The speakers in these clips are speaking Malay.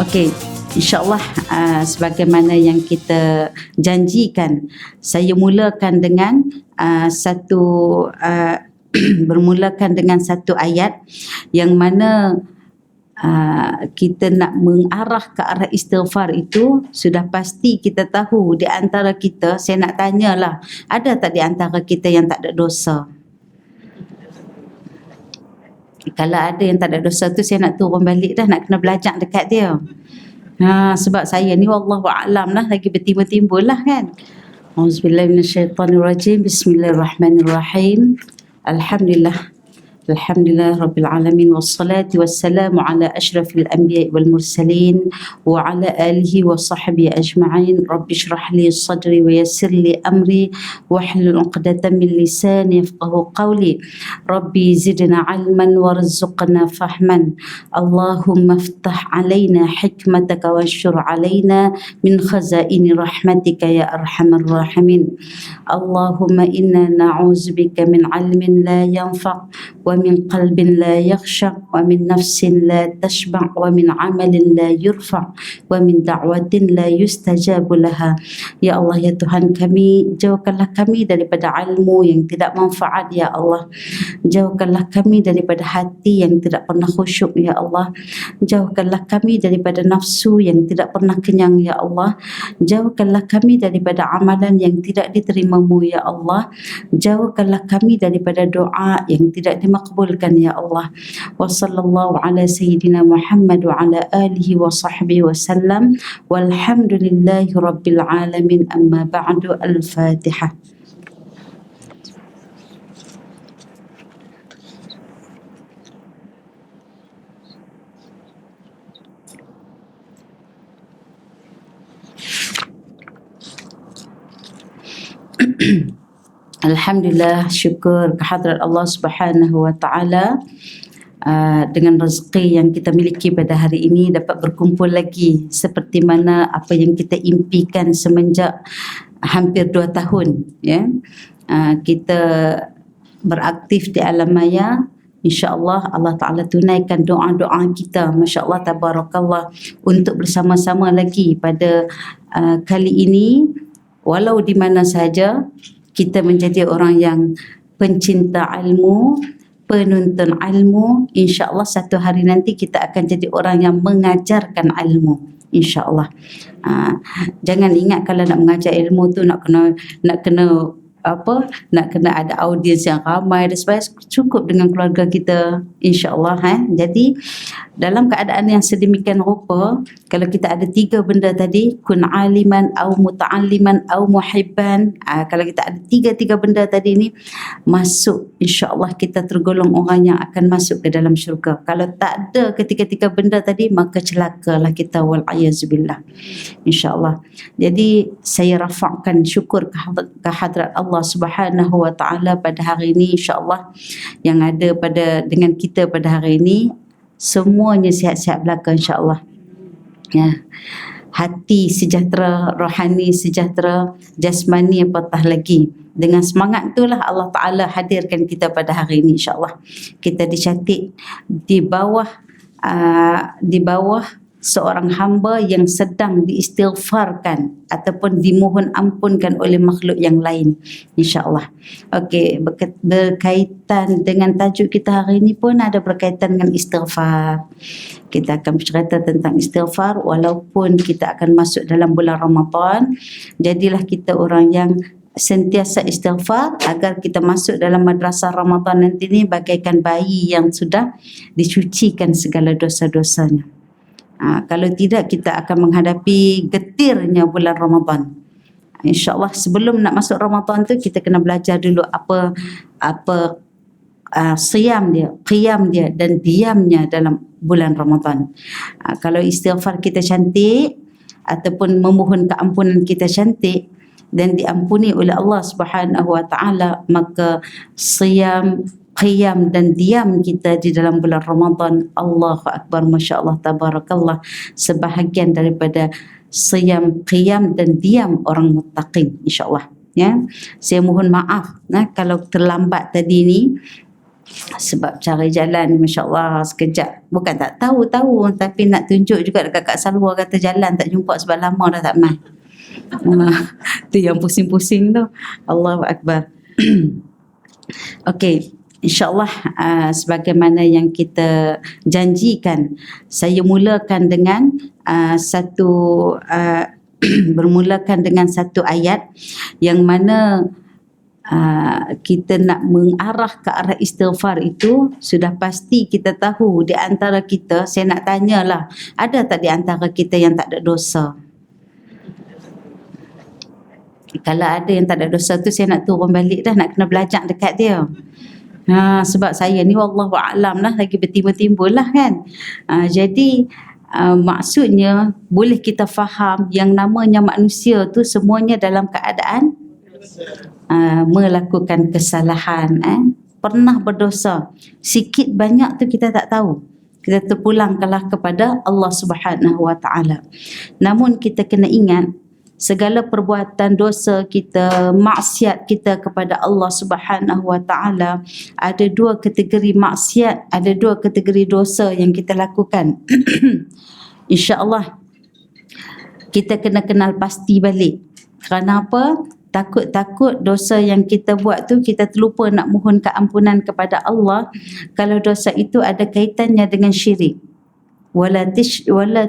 Okey, insya-Allah sebagaimana yang kita janjikan, saya mulakan dengan bermulakan dengan satu ayat yang mana kita nak mengarah ke arah istighfar itu sudah pasti kita tahu di antara kita. Saya nak tanyalah, ada tak di antara kita yang tak ada dosa? Kalau ada yang tak ada dosa tu, saya nak turun balik dah, nak kena belajar dekat dia. Sebab saya ni wallahu a'lam lah, lagi bertimbul-timbul lah kan. Auzubillahi minasyaitanirrajim. Bismillahirrahmanirrahim. Alhamdulillah Rabbil Alamin. Wassalatu wassalamu ala ashrafil anbiya wal mursalin wa ala alihi wa sahbihi ajma'in. Rabbi shrah li sadri wa yassir li amri wahlul 'uqdatam min lisani yafqahu qawli. Rabbi zidna 'ilman warzuqna fahman. Allahumma iftah 'alaina hikmataka wanshur 'alaina min khazaini rahmatika ya arhamar rahimin. Allahumma inna na'udzubika min 'ilmin la yanfa' wa min qalbin la yakhsha' wa min nafsin la tashba' wa min 'amalin la yurfa' wa min da'watin la yustajabu laha. Ya Allah, ya Tuhan kami, jauhkanlah kami daripada ilmu yang tidak manfaat ya Allah. Jauhkanlah kami daripada hati yang tidak pernah khusyuk ya Allah. Jauhkanlah kami daripada nafsu yang tidak pernah kenyang ya Allah. Jauhkanlah kami daripada amalan yang tidak diterima-Mu ya Allah. Jauhkanlah kami daripada doa yang tidak dimakbulkan ya Allah. Wa sallallahu ala sayyidina Muhammad wa ala alihi wa sahbihi wa sallam. Walhamdulillahi rabbil alamin. Amma ba'du. Al-Fatihah. Alhamdulillah, syukur kehadrat Allah Subhanahu wa taala dengan rezeki yang kita miliki pada hari ini dapat berkumpul lagi seperti mana apa yang kita impikan semenjak hampir 2 tahun ya. Kita beraktif di alam maya. InsyaAllah Allah Ta'ala tunaikan doa-doa kita. Masya Allah, tabarakallah, untuk bersama-sama lagi pada kali ini. Walau di mana saja, kita menjadi orang yang pencinta ilmu, penuntut ilmu. InsyaAllah satu hari nanti kita akan jadi orang yang mengajarkan ilmu. InsyaAllah. Jangan ingat kalau nak mengajar ilmu tu nak kena ada audiens yang ramai dan sebagainya. Cukup dengan keluarga kita, insya-Allah. Jadi dalam keadaan yang sedemikian rupa, kalau kita ada 3 benda tadi, kun aliman au muta'alliman au muhibban, kalau kita ada tiga benda tadi ni, masuk, insya-Allah kita tergolong orang yang akan masuk ke dalam syurga. Kalau tak ada ketiga-tiga benda tadi, maka celakalah kita, wal iazubillah, insya-Allah. Jadi saya rafa'kan syukur ke hadrat Allah Subhanahu wa taala pada hari ini, insya-Allah, yang ada dengan kita pada hari ini, semuanya sihat-sihat belaka, insya-Allah. Ya. Hati sejahtera, rohani sejahtera, jasmani apatah lagi. Dengan semangat itulah Allah Taala hadirkan kita pada hari ini, insya-Allah. Kita dicantik di bawah seorang hamba yang sedang diistighfarkan ataupun dimohon ampunkan oleh makhluk yang lain, insya-Allah. Okey, berkaitan dengan tajuk kita hari ini pun ada berkaitan dengan istighfar. Kita akan bercerita tentang istighfar walaupun kita akan masuk dalam bulan Ramadan. Jadilah kita orang yang sentiasa istighfar agar kita masuk dalam madrasah Ramadan nanti ni bagaikan bayi yang sudah dicucikan segala dosa-dosanya. Kalau tidak, kita akan menghadapi getirnya bulan Ramadan. InsyaAllah sebelum nak masuk Ramadan tu, kita kena belajar dulu apa siyam dia, qiyam dia dan diamnya dalam bulan Ramadan. Kalau istighfar kita cantik ataupun memohon keampunan kita cantik dan diampuni oleh Allah Subhanahu wa taala, maka siyam, qiyam dan diam kita di dalam bulan Ramadan, Allahu Akbar, Masya Allah, tabarakallah, sebahagian daripada siyam, qiyam dan diam orang muttaqin, insyaAllah. Ya, saya mohon maaf kalau terlambat tadi ni. Sebab cari jalan ni masya-Allah sekejap. Bukan tak tahu tapi nak tunjuk juga dekat Kak Salwa kata jalan tak jumpa sebab lama dah tak mai. Tu yang pusing-pusing tu. Allahu Akbar. Okey, insya-Allah sebagaimana yang kita janjikan, saya mulakan dengan bermulakan dengan satu ayat yang mana kita nak mengarah ke arah istighfar itu sudah pasti kita tahu di antara kita. Saya nak tanyalah, ada tak di antara kita yang tak ada dosa? Kalau ada yang tak ada dosa tu saya nak turun balik dah, nak kena belajar dekat dia. Sebab saya ni wallahu a'lam lah, lagi bertimbul-timbul lah kan. Jadi maksudnya boleh kita faham yang namanya manusia tu semuanya dalam keadaan melakukan kesalahan, pernah berdosa. Sikit banyak tu kita tak tahu. Kita terpulangkanlah kepada Allah Subhanahu Wa Taala. Namun kita kena ingat segala perbuatan dosa kita, maksiat kita kepada Allah Subhanahu Wa Taala, ada dua kategori maksiat, ada dua kategori dosa yang kita lakukan. Insya-Allah kita kena kenal pasti balik. Kerana apa? Takut-takut dosa yang kita buat tu kita terlupa nak mohon keampunan kepada Allah kalau dosa itu ada kaitannya dengan syirik. Wala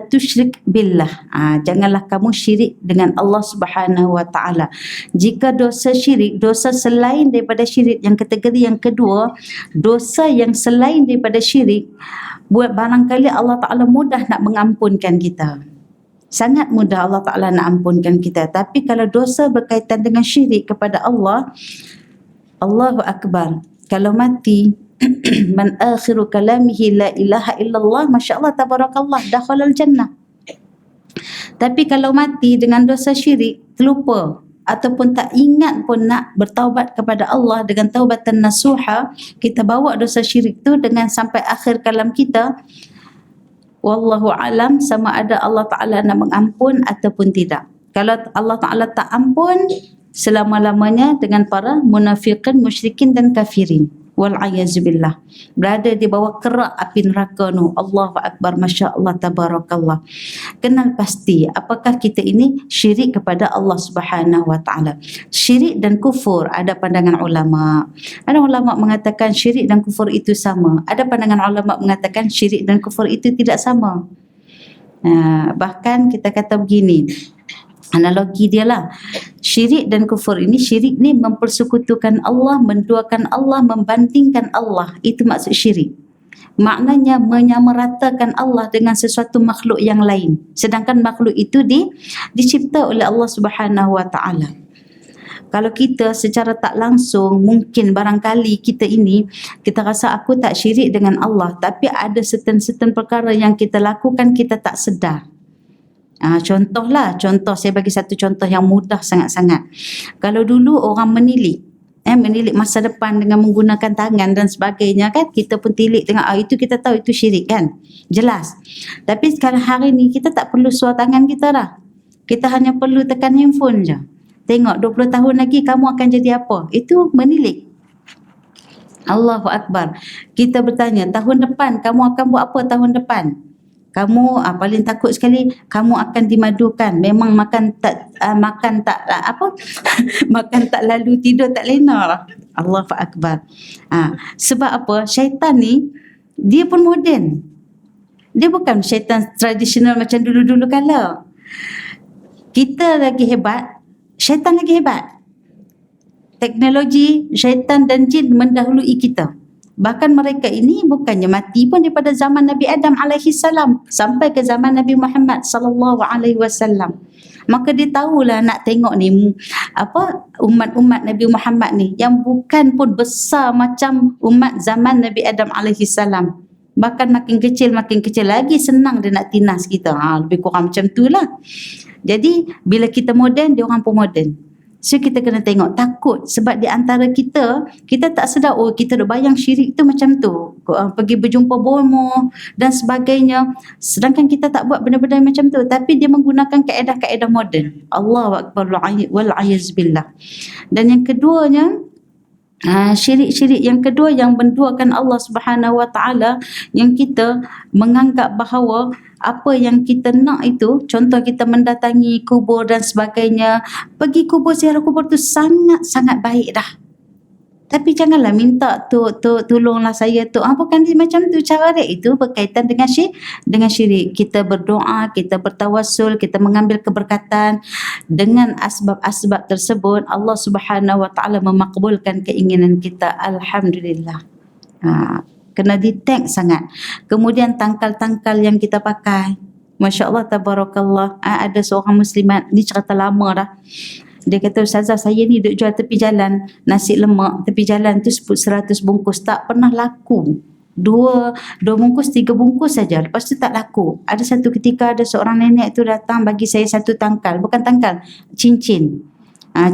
tusyrik billah. Janganlah kamu syirik dengan Allah Subhanahu Wa Taala. Jika dosa syirik, dosa selain daripada syirik, yang kategori yang kedua, dosa yang selain daripada syirik, buat barangkali Allah Taala mudah nak mengampunkan kita. Sangat mudah Allah Ta'ala nak ampunkan kita. Tapi kalau dosa berkaitan dengan syirik kepada Allah, Allahu Akbar. Kalau mati, man akhiru kalamihi la ilaha illallah, Masya Allah, tabarakallah, dakhalal jannah. Tapi kalau mati dengan dosa syirik, terlupa ataupun tak ingat pun nak bertaubat kepada Allah dengan taubatan nasuha, kita bawa dosa syirik tu dengan sampai akhir kalam kita, wallahu alam, sama ada Allah Ta'ala nak mengampun ataupun tidak. Kalau Allah Ta'ala tak ampun, selama-lamanya dengan para munafiqin, musyrikin dan kafirin. Wal'ayazubillah. Berada di bawah kerak api neraka nu. Allahu Akbar, Masya Allah, tabarakallah. Kenal pasti apakah kita ini syirik kepada Allah Subhanahu Wa Ta'ala. Syirik dan kufur, ada pandangan ulama. Ada ulama mengatakan syirik dan kufur itu sama. Ada pandangan ulama mengatakan syirik dan kufur itu tidak sama. Bahkan kita kata begini, analogi dia lah, syirik dan kufur ini, syirik ni mempersekutukan Allah, menduakan Allah, membandingkan Allah. Itu maksud syirik. Maknanya menyamaratakan Allah dengan sesuatu makhluk yang lain. Sedangkan makhluk itu dicipta oleh Allah Subhanahu Wa Ta'ala. Kalau kita secara tak langsung, mungkin barangkali kita ini, kita rasa aku tak syirik dengan Allah, tapi ada certain perkara yang kita lakukan kita tak sedar. Contoh saya bagi satu contoh yang mudah sangat-sangat. Kalau dulu orang menilik masa depan dengan menggunakan tangan dan sebagainya kan, kita pun tilik dengan itu, kita tahu itu syirik kan, jelas. Tapi sekarang hari ni kita tak perlu suar tangan kita dah. Kita hanya perlu tekan handphone je. Tengok 20 tahun lagi kamu akan jadi apa. Itu menilik. Allahu Akbar. Kita bertanya, tahun depan kamu akan buat apa tahun depan? Kamu paling takut sekali kamu akan dimadukan. Memang makan tak makan tak lalu, tidur tak lena lah. Allahu Akbar. Sebab apa? Syaitan ni dia pun moden. Dia bukan syaitan tradisional macam dulu-dulu kala. Kita lagi hebat, syaitan lagi hebat. Teknologi, syaitan dan jin mendahului kita. Bahkan mereka ini bukannya mati pun daripada zaman Nabi Adam alaihi salam sampai ke zaman Nabi Muhammad sallallahu alaihi wasallam. Maka dia tahulah nak tengok ni umat-umat Nabi Muhammad ni yang bukan pun besar macam umat zaman Nabi Adam alaihi salam. Bahkan makin kecil lagi senang dia nak tinas kita. Lebih kurang macam itulah. Jadi bila kita moden, dia orang pun moden. So kita kena tengok, takut sebab di antara kita tak sedar, kita dah bayang syirik tu macam tu, pergi berjumpa bomoh dan sebagainya, sedangkan kita tak buat benda-benda macam tu, tapi dia menggunakan kaedah-kaedah moden. Allahu Akbar wal a'yaz billah. Dan yang keduanya, Syirik-syirik yang kedua yang menduakan Allah Subhanahu Wa Taala, yang kita menganggap bahawa apa yang kita nak itu, contoh kita mendatangi kubur dan sebagainya, pergi kubur, ziarah kubur tu sangat-sangat baik dah. Tapi janganlah minta tolonglah saya tu. Bukan macam tu cara dia. Itu berkaitan dengan syirik. Kita berdoa, kita bertawassul, kita mengambil keberkatan. Dengan asbab-asbab tersebut, Allah Subhanahu Wa Taala memakbulkan keinginan kita. Alhamdulillah. Kena detect sangat. Kemudian tangkal-tangkal yang kita pakai. Masya Allah, tabarakallah. Ada seorang muslimat, ni cerita lama dah. Dia kata, Ustazah, saya ni duk jual tepi jalan nasi lemak tepi jalan tu 100 bungkus, tak pernah laku. Dua bungkus, 3 bungkus saja, lepas tu tak laku. Ada satu ketika ada seorang nenek tu datang bagi saya satu tangkal, bukan tangkal, cincin.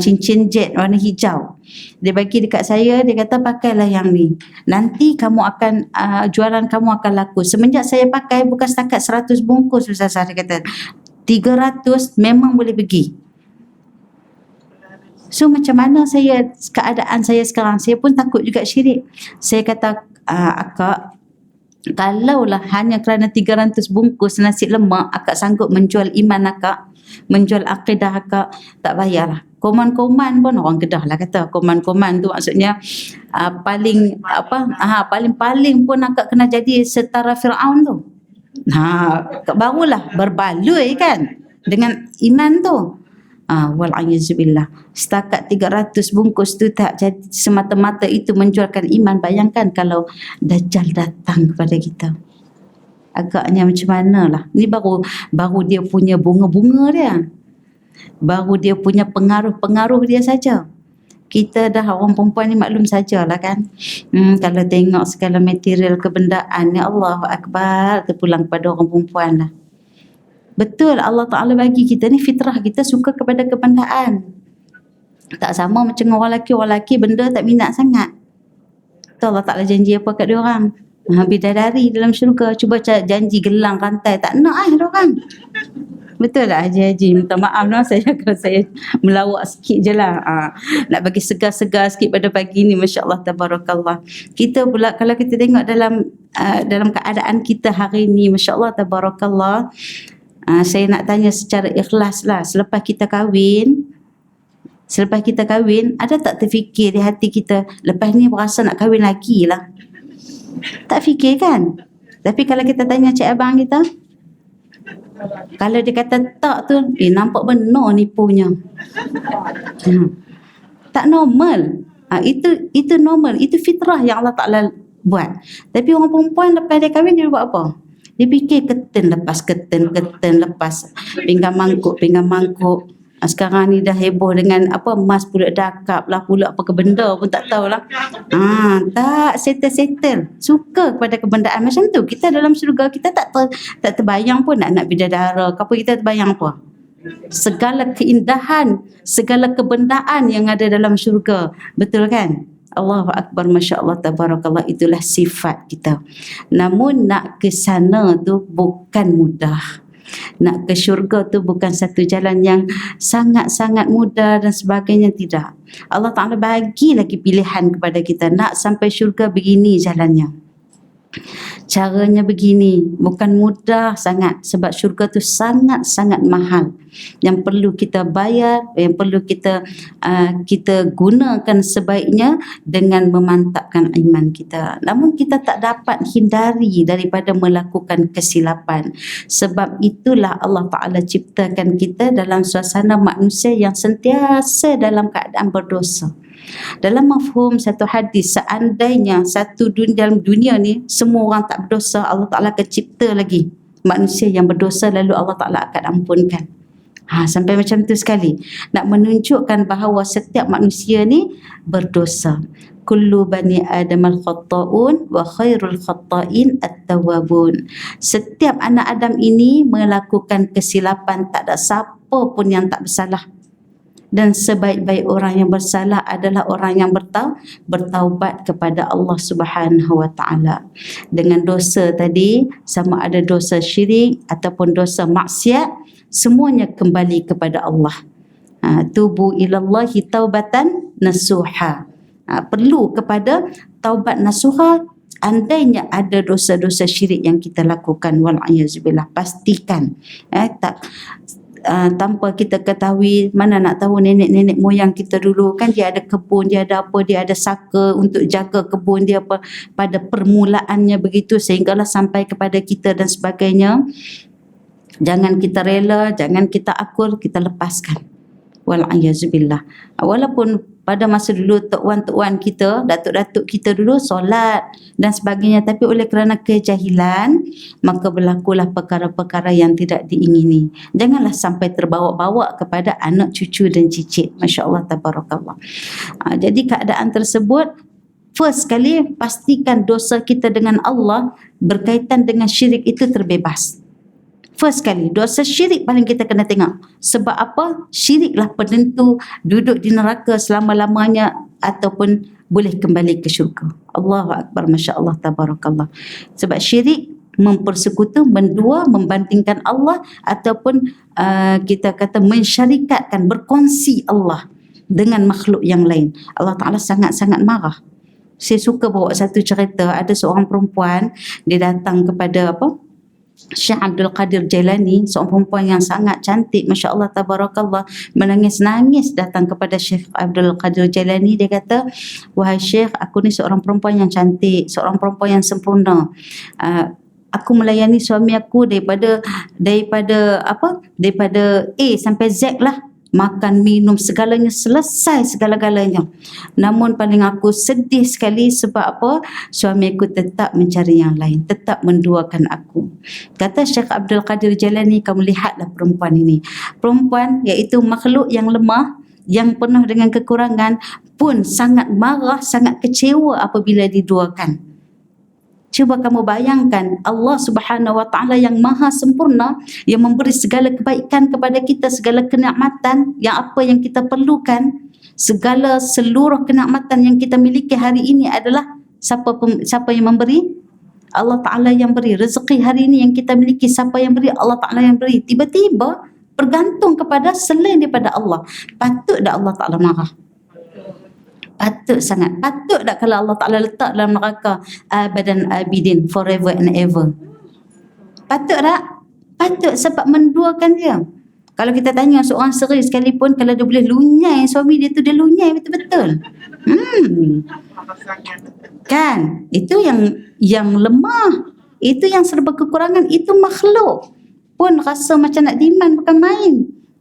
Cincin jet warna hijau. Dia bagi dekat saya, dia kata pakailah yang ni. Nanti kamu akan jualan kamu akan laku. Semenjak saya pakai, bukan setakat 100 bungkus Ustazah, dia kata 300 memang boleh pergi. So macam mana keadaan saya sekarang? Saya pun takut juga syirik. Saya kata, akak, kalaulah hanya kerana 300 bungkus nasi lemak akak sanggup menjual iman akak, menjual akidah akak, tak payahlah. Koman-koman pun orang Kedah lah kata. Koman-koman tu maksudnya paling pun akak kena jadi setara Fir'aun tu. Barulah berbaloi kan dengan iman tu. Wal'ayazubillah. Setakat 300 bungkus tu tak jadi semata-mata itu menjualkan iman. Bayangkan kalau Dajjal datang kepada kita, agaknya macam mana lah. Ni baru dia punya bunga-bunga dia, baru dia punya pengaruh-pengaruh dia saja. Kita dah orang perempuan ni maklum sajalah kan. Kalau tengok segala material kebendaan, ya Allahu Akbar, terpulang kepada orang perempuan lah. Betul, Allah Ta'ala bagi kita ni fitrah, kita suka kepada kebendaan. Tak sama macam orang lelaki benda tak minat sangat. Betul, Allah Ta'ala janji apa kat dia orang? Bidadari dalam syurga. Cuba janji gelang rantai, tak nak diorang. Betul tak Haji? Minta maaf lah kalau saya melawak sikit je lah. Nak bagi segar-segar sikit pada pagi ni. Masya Allah, tabarakallah. Kita pula kalau kita tengok dalam keadaan kita hari ni, Masya Allah, tabarakallah. Saya nak tanya secara ikhlas lah, selepas kita kahwin, ada tak terfikir di hati kita, lepas ni berasa nak kahwin lagi lah? Tak fikir kan? Tapi kalau kita tanya cik abang kita, kalau dia kata tak tu, nampak benar nipunya. Tak normal. Itu normal, itu fitrah yang Allah Ta'ala buat. Tapi orang perempuan lepas dia kahwin, dia buat apa? Dia fikir keten lepas. Pinggan mangkuk. Sekarang ni dah heboh dengan emas pula dakap lah pula apa ke benda pun tak tahulah. Tak settle. Suka kepada kebendaan macam tu. Kita dalam syurga kita tak terbayang pun nak bidadara. Apa kita terbayang apa? Segala keindahan, segala kebendaan yang ada dalam syurga. Betul kan? Allahu Akbar, Masya Allah, tabarakallah. Itulah sifat kita. Namun nak ke sana tu bukan mudah. Nak ke syurga tu bukan satu jalan yang sangat-sangat mudah dan sebagainya, tidak. Allah Ta'ala bagi lagi pilihan kepada kita. Nak sampai syurga begini jalannya, caranya begini. Bukan mudah sangat, sebab syurga tu sangat-sangat mahal, yang perlu kita bayar, yang perlu kita gunakan sebaiknya dengan memantapkan iman kita. Namun kita tak dapat hindari daripada melakukan kesilapan. Sebab itulah Allah Ta'ala ciptakan kita dalam suasana manusia yang sentiasa dalam keadaan berdosa. Dalam mafhum satu hadis, seandainya dalam dunia ni semua orang tak berdosa, Allah Ta'ala akan cipta lagi manusia yang berdosa, lalu Allah Ta'ala akan ampunkan. Sampai macam tu sekali. Nak menunjukkan bahawa setiap manusia ni berdosa. Kullu bani Adam al-khatta'un wa khairul khatta'in at-tawwabun. Setiap anak Adam ini melakukan kesilapan, tak ada siapa pun yang tak bersalah. Dan sebaik-baik orang yang bersalah adalah orang yang bertaubat kepada Allah Subhanahu Wa Taala. Dengan dosa tadi, sama ada dosa syirik ataupun dosa maksiat, semuanya kembali kepada Allah. Tubu ilallahi taubatan nasuha. Perlu kepada taubat nasuha. Andainya ada dosa-dosa syirik yang kita lakukan, wal'ayazubillah, pastikan tanpa kita ketahui. Mana nak tahu nenek-nenek moyang kita dulu kan, dia ada kebun, dia ada apa, dia ada saka untuk jaga kebun dia pada permulaannya begitu, sehinggalah sampai kepada kita dan sebagainya. Jangan kita rela, jangan kita akur, kita lepaskan, wal'ayazubillah. Walaupun pada masa dulu tok wan kita, datuk-datuk kita dulu solat dan sebagainya, tapi oleh kerana kejahilan maka berlakulah perkara-perkara yang tidak diingini. Janganlah sampai terbawa-bawa kepada anak cucu dan cicit. Masya-Allah, tabarakallah. Jadi keadaan tersebut, first sekali pastikan dosa kita dengan Allah berkaitan dengan syirik itu terbebas. First sekali, dosa syirik paling kita kena tengok. Sebab apa? Syiriklah penentu duduk di neraka selama-lamanya ataupun boleh kembali ke syurga. Allahu Akbar, Masya Allah, tabarakallah. Sebab syirik mempersekutu, mendua, membandingkan Allah ataupun kita kata mensyarikatkan, berkongsi Allah dengan makhluk yang lain. Allah Ta'ala sangat-sangat marah. Saya suka bawa satu cerita. Ada seorang perempuan, dia datang kepada Syekh Abdul Qadir Jailani, seorang perempuan yang sangat cantik, Masya Allah, tabarakallah, menangis-nangis datang kepada Syekh Abdul Qadir Jailani. Dia kata, wahai Syekh, aku ni seorang perempuan yang cantik, seorang perempuan yang sempurna. Aku melayani suami aku daripada A sampai Z lah. Makan, minum, segalanya selesai, segala-galanya. Namun paling aku sedih sekali sebab apa? Suami aku tetap mencari yang lain, tetap menduakan aku. Kata Syekh Abdul Qadir Jailani, kamu lihatlah perempuan ini. Perempuan iaitu makhluk yang lemah, yang penuh dengan kekurangan, pun sangat marah, sangat kecewa apabila diduakan. Cuba kamu bayangkan, Allah Subhanahu Wa Taala yang maha sempurna, yang memberi segala kebaikan kepada kita, segala kenikmatan yang apa yang kita perlukan, seluruh kenikmatan yang kita miliki hari ini adalah siapa yang memberi? Allah Ta'ala yang beri. Rezeki hari ini yang kita miliki, siapa yang beri? Allah Ta'ala yang beri. Tiba-tiba bergantung kepada selain daripada Allah. Patut tak Allah Ta'ala marah? Patut sangat. Patut tak kalau Allah Ta'ala letak dalam neraka abadan abidin, forever and ever? Patut tak? Patut, sebab menduakan dia. Kalau kita tanya seorang seri sekalipun, kalau dia boleh lunyai suami dia tu, dia lunyai betul-betul. Kan? Itu yang lemah. Itu yang serba kekurangan. Itu makhluk pun rasa macam nak diman, bukan main.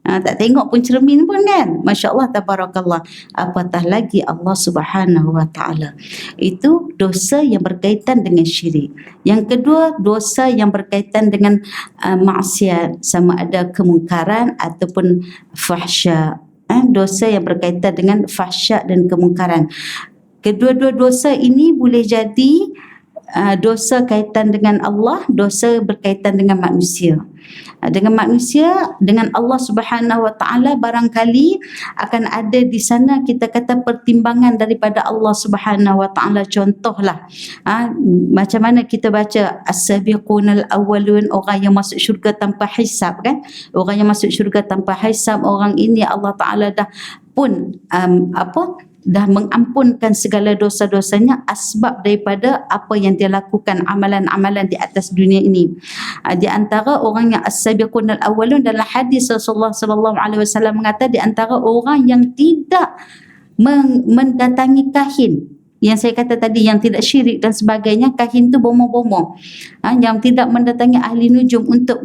Tak tengok pun cermin pun kan. Masya Allah, tabarakallah. Apatah lagi Allah Subhanahu Wa Ta'ala. Itu dosa yang berkaitan dengan syirik. Yang kedua, dosa yang berkaitan dengan maksiat, sama ada kemungkaran ataupun fahsya. Dosa yang berkaitan dengan fahsya dan kemungkaran. Kedua-dua dosa ini boleh jadi dosa kaitan dengan Allah, dosa berkaitan dengan manusia. Dengan manusia, dengan Allah Subhanahu Wa Ta'ala, barangkali akan ada di sana kita kata pertimbangan daripada Allah Subhanahu Wa Ta'ala. Contohlah, macam mana kita baca as-sabiqunal awwalun, orang yang masuk syurga tanpa hisab kan? Orang yang masuk syurga tanpa hisab, orang ini Allah Ta'ala dah pun dah mengampunkan segala dosa-dosanya asbab daripada apa yang dia lakukan, amalan-amalan di atas dunia ini. Di antara orang yang as-sabiqunal awwalun, dalam hadis Rasulullah sallallahu alaihi wasallam mengatakan, di antara orang yang tidak mendatangi kahin, yang saya kata tadi, yang tidak syirik dan sebagainya. Kahin tu bomoh-bomoh, yang tidak mendatangi ahli nujum untuk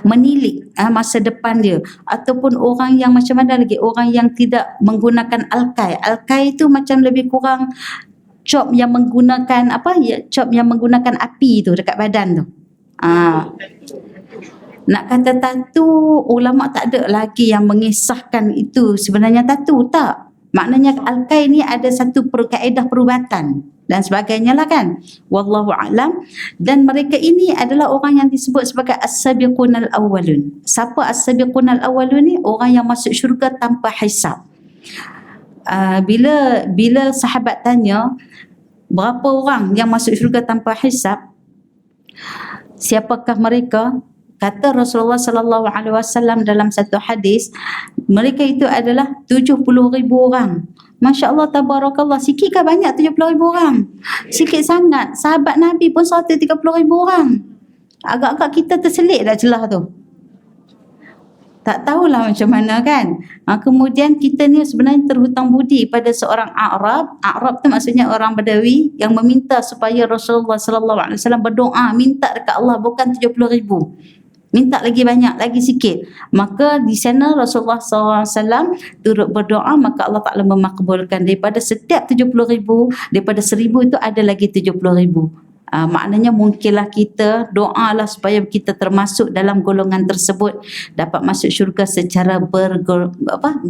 menilik masa depan dia, ataupun orang yang macam mana lagi, orang yang tidak menggunakan alkai. Alkai itu macam lebih kurang cop yang menggunakan cop yang menggunakan api tu dekat badan tu. Nak kata tatu, ulama tak ada lagi yang mengisahkan itu sebenarnya tatu, tak. Maknanya alkai ni ada satu kaedah perubatan dan sebagainya lah kan. Wallahu a'lam. Dan mereka ini adalah orang yang disebut sebagai as-sabiqunal awwalun. Siapa as-sabiqunal awwalun ni? Orang yang masuk syurga tanpa hisab. Bila sahabat tanya berapa orang yang masuk syurga tanpa hisab, siapakah mereka? Kata Rasulullah sallallahu alaihi wasallam dalam satu hadis, mereka itu adalah 70,000 orang. Masya Allah, tabarakallah. Sikit ke banyak 70,000 orang? Sikit sangat. Sahabat Nabi pun 130,000 orang. Agak-agak kita terselit dah celah tu. Tak tahulah macam mana kan. Kemudian kita ni sebenarnya terhutang budi pada seorang Arab. Arab tu maksudnya orang Badawi yang meminta supaya Rasulullah sallallahu alaihi wasallam berdoa, minta dekat Allah, bukan 70,000. Minta lagi banyak, lagi sikit. Maka di sana Rasulullah SAW turut berdoa, maka Allah Ta'ala memakbulkan. Daripada setiap 70,000, daripada 1,000 itu ada lagi 70,000. Maknanya mungkinlah kita doalah supaya kita termasuk dalam golongan tersebut, dapat masuk syurga secara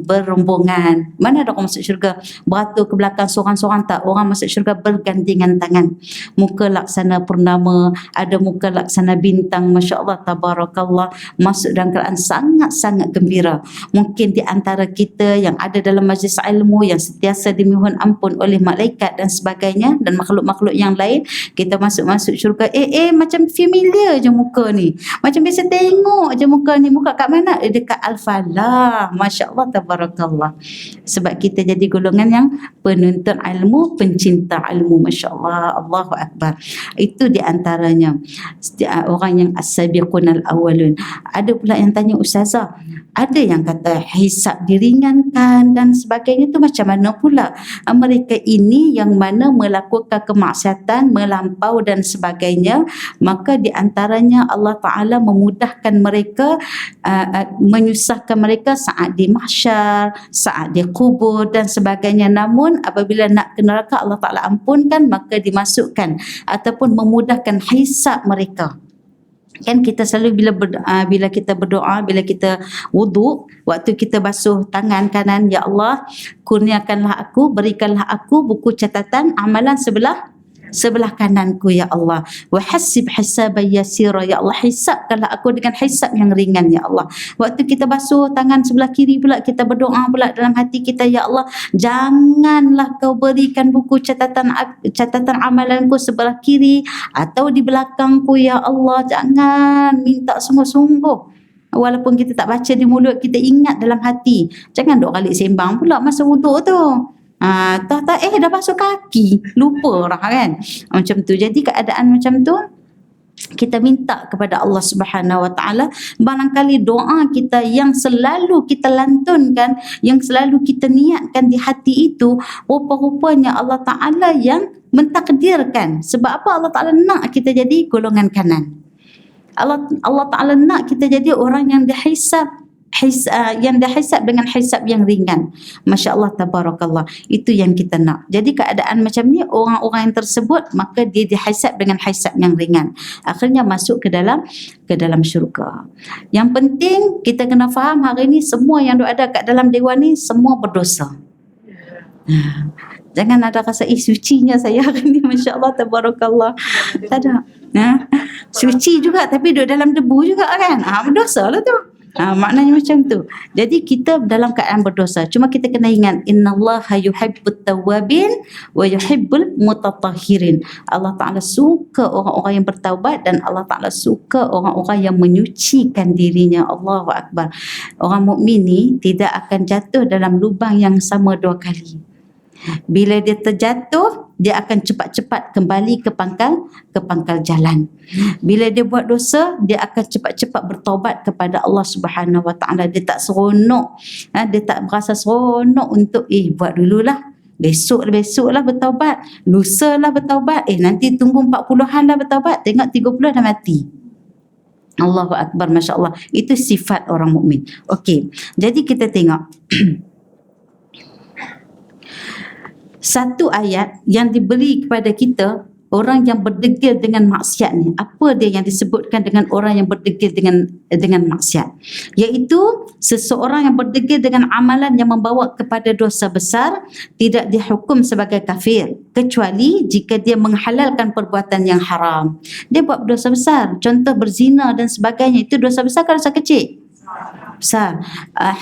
berombongan. Mana ada orang masuk syurga beratur ke belakang seorang-seorang? Tak. Orang masuk syurga bergandengan tangan. Muka laksana purnama, ada muka laksana bintang. Masya Allah, tabarakallah, masuk dalam keadaan sangat-sangat gembira. Mungkin di antara kita yang ada dalam majlis ilmu yang sentiasa dimohon ampun oleh malaikat dan sebagainya dan makhluk-makhluk yang lain, kita masuk syurga, macam familiar je muka ni, macam biasa tengok je muka ni. Muka kat mana? Dekat Al-Falah. Masya Allah, tabarakallah. Sebab kita jadi golongan yang penuntut ilmu, pencinta ilmu. Masya Allah, Allahu Akbar. Itu di antaranya orang yang as-sabiqun al-awwalun. Ada pula yang tanya, Ustazah, ada yang kata hisab diringankan dan sebagainya, tu macam mana pula? Mereka ini yang mana melakukan kemaksiatan, melampau dan sebagainya, maka di antaranya Allah Ta'ala memudahkan mereka, menyusahkan mereka saat di mahsyar, saat di kubur dan sebagainya. Namun apabila nak ke neraka, Allah Ta'ala ampunkan, maka dimasukkan ataupun memudahkan hisab mereka. Kan kita selalu bila kita berdoa, bila kita wuduk, waktu kita basuh tangan kanan, ya Allah, kurniakanlah aku, berikanlah aku buku catatan amalan sebelah kananku, ya Allah. Wa hasib hisaban yasira, ya Allah, hisabkanlah aku dengan hisab yang ringan, ya Allah. Waktu kita basuh tangan sebelah kiri pula, kita berdoa pula dalam hati kita, ya Allah, janganlah kau berikan buku catatan amalanku sebelah kiri atau di belakangku, ya Allah. Jangan, minta sungguh-sungguh. Walaupun kita tak baca di mulut, kita ingat dalam hati. Jangan duk kalik sembang pula masa wuduk tu. Dah basuh kaki, lupa orang kan, macam tu. Jadi keadaan macam tu kita minta kepada Allah Subhanahu Wa Taala, barangkali doa kita yang selalu kita lantunkan, yang selalu kita niatkan di hati itu, rupa-rupanya Allah Taala yang mentakdirkan. Sebab apa? Allah Taala nak kita jadi golongan kanan. Allah Taala nak kita jadi orang yang dihisab dengan hisab yang ringan. Masya Allah, tabarakallah. Itu yang kita nak. Jadi keadaan macam ni, orang-orang yang tersebut, maka dia dihisab dengan hisab yang ringan, akhirnya masuk ke dalam syurga. Yang penting kita kena faham, hari ni semua yang ada kat dalam dewan ni semua berdosa. Jangan ada rasa sucinya saya hari ni, Masya Allah, tabarakallah. Tak ada. Suci juga tapi duduk dalam debu juga kan. Berdosa lah tu. Maknanya macam tu. Jadi kita dalam keadaan berdosa. Cuma kita kena ingat, innallaha yuhibbut tawwabin wa yuhibbul mutatahhirin. Allah Ta'ala suka orang-orang yang bertaubat dan Allah Ta'ala suka orang-orang yang menyucikan dirinya. Allahu Akbar. Orang mukmin ni tidak akan jatuh dalam lubang yang sama dua kali. Bila dia terjatuh, dia akan cepat-cepat kembali ke pangkal jalan. Bila dia buat dosa, dia akan cepat-cepat bertaubat kepada Allah Subhanahu Wa Taala. Dia tak seronok, dia tak berasa seronok untuk buat dululah, besok lah bertaubat, lusa lah bertaubat, nanti tunggu 40-an lah bertaubat, tengok 30 dah mati. Allahu Akbar, Masya Allah. Itu sifat orang mukmin. Okey, jadi kita tengok satu ayat yang diberi kepada kita, orang yang berdegil dengan maksiat ni. Apa dia yang disebutkan dengan orang yang berdegil dengan maksiat? Iaitu seseorang yang berdegil dengan amalan yang membawa kepada dosa besar tidak dihukum sebagai kafir, kecuali jika dia menghalalkan perbuatan yang haram. Dia buat dosa besar, contoh berzina dan sebagainya. Itu dosa besar ke dosa kecil? Besar.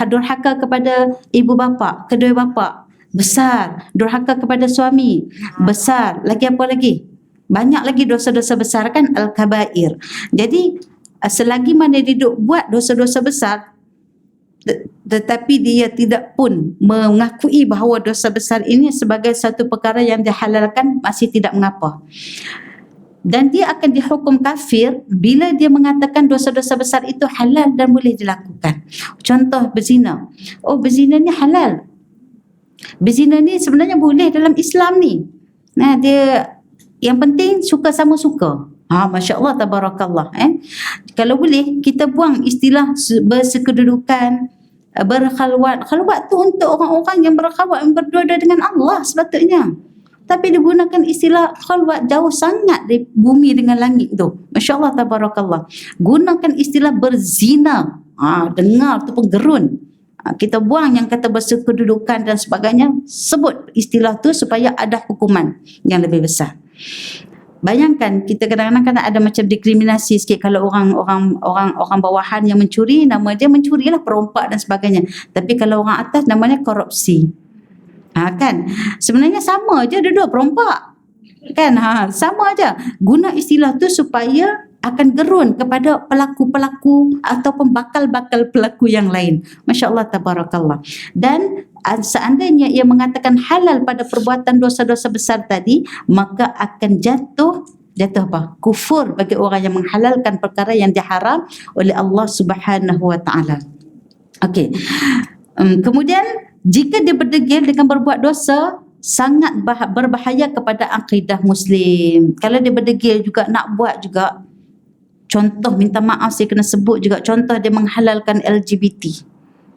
Durhaka kepada ibu bapa, kedua bapa, besar. Durhaka kepada suami, besar. Lagi apa lagi? Banyak lagi dosa-dosa besar kan, al-kabair. Jadi selagi mana dia duduk buat dosa-dosa besar, tetapi dia tidak pun mengakui bahawa dosa besar ini sebagai satu perkara yang dihalalkan, masih tidak mengapa. Dan dia akan dihukum kafir bila dia mengatakan dosa-dosa besar itu halal dan boleh dilakukan. Contoh berzina. Oh, berzina ni halal. Berzina ni sebenarnya boleh dalam Islam ni. Nah, dia yang penting suka sama suka. Masya Allah, tabarakallah. Kalau boleh kita buang istilah bersekedudukan, berkhalwat. Khalwat tu untuk orang-orang yang berkhalwat, yang berdua dengan Allah sepatutnya. Tapi digunakan istilah khalwat, jauh sangat dari bumi dengan langit tu. Masya Allah, tabarakallah. Gunakan istilah berzina. Dengar tu pun gerun. Kita buang yang kata bersekedudukan dan sebagainya. Sebut istilah tu supaya ada hukuman yang lebih besar. Bayangkan kita kadang-kadang kan ada macam diskriminasi sikit kalau orang bawahan yang mencuri, nama dia mencurilah, perompak dan sebagainya. Tapi kalau orang atas namanya korupsi. Kan sebenarnya sama aja, dua-dua perompak kan. Sama aja. Guna istilah tu supaya akan gerun kepada pelaku-pelaku ataupun bakal-bakal pelaku yang lain. Masya Allah, tabarakallah. Dan seandainya ia mengatakan halal pada perbuatan dosa-dosa besar tadi, maka akan jatuh apa? Kufur bagi orang yang menghalalkan perkara yang diharam oleh Allah Subhanahu wa taala. Okey. Kemudian jika dia berdegil dengan berbuat dosa, sangat berbahaya kepada akidah Muslim. Kalau dia berdegil juga nak buat juga, contoh, minta maaf saya kena sebut juga, contoh dia menghalalkan LGBT.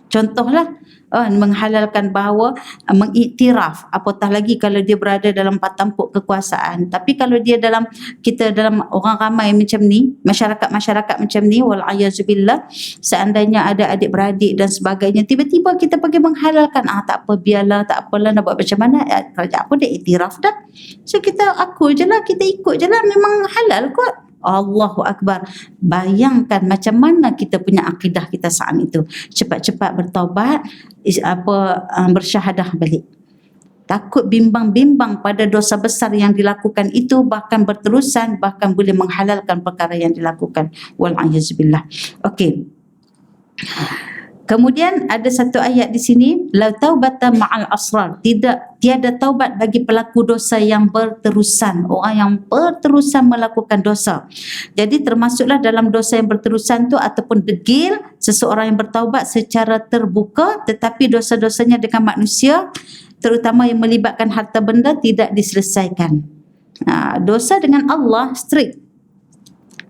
Contohlah, menghalalkan bahawa mengiktiraf, apatah lagi kalau dia berada dalam tampuk kekuasaan. Tapi kalau dia dalam orang ramai macam ni, masyarakat macam ni, walayazubillah, seandainya ada adik-beradik dan sebagainya, tiba-tiba kita pergi menghalalkan, tak apa, biarlah, tak apalah, nak buat macam mana, kerajaan pun dia iktiraf dah, so kita ikut je lah, memang halal kot. Allahu Akbar. Bayangkan macam mana kita punya akidah kita saat itu. Cepat-cepat bertaubat, bersyahadah balik. Takut bimbang-bimbang pada dosa besar yang dilakukan itu, bahkan berterusan, bahkan boleh menghalalkan perkara yang dilakukan. Wal'ayazubillah. Okey. Kemudian ada satu ayat di sini, la taubata ma'al asrar, tiada taubat bagi pelaku dosa yang berterusan, orang yang berterusan melakukan dosa. Jadi termasuklah dalam dosa yang berterusan tu ataupun degil, seseorang yang bertaubat secara terbuka tetapi dosa-dosanya dengan manusia, terutama yang melibatkan harta benda, tidak diselesaikan. Dosa dengan Allah strict,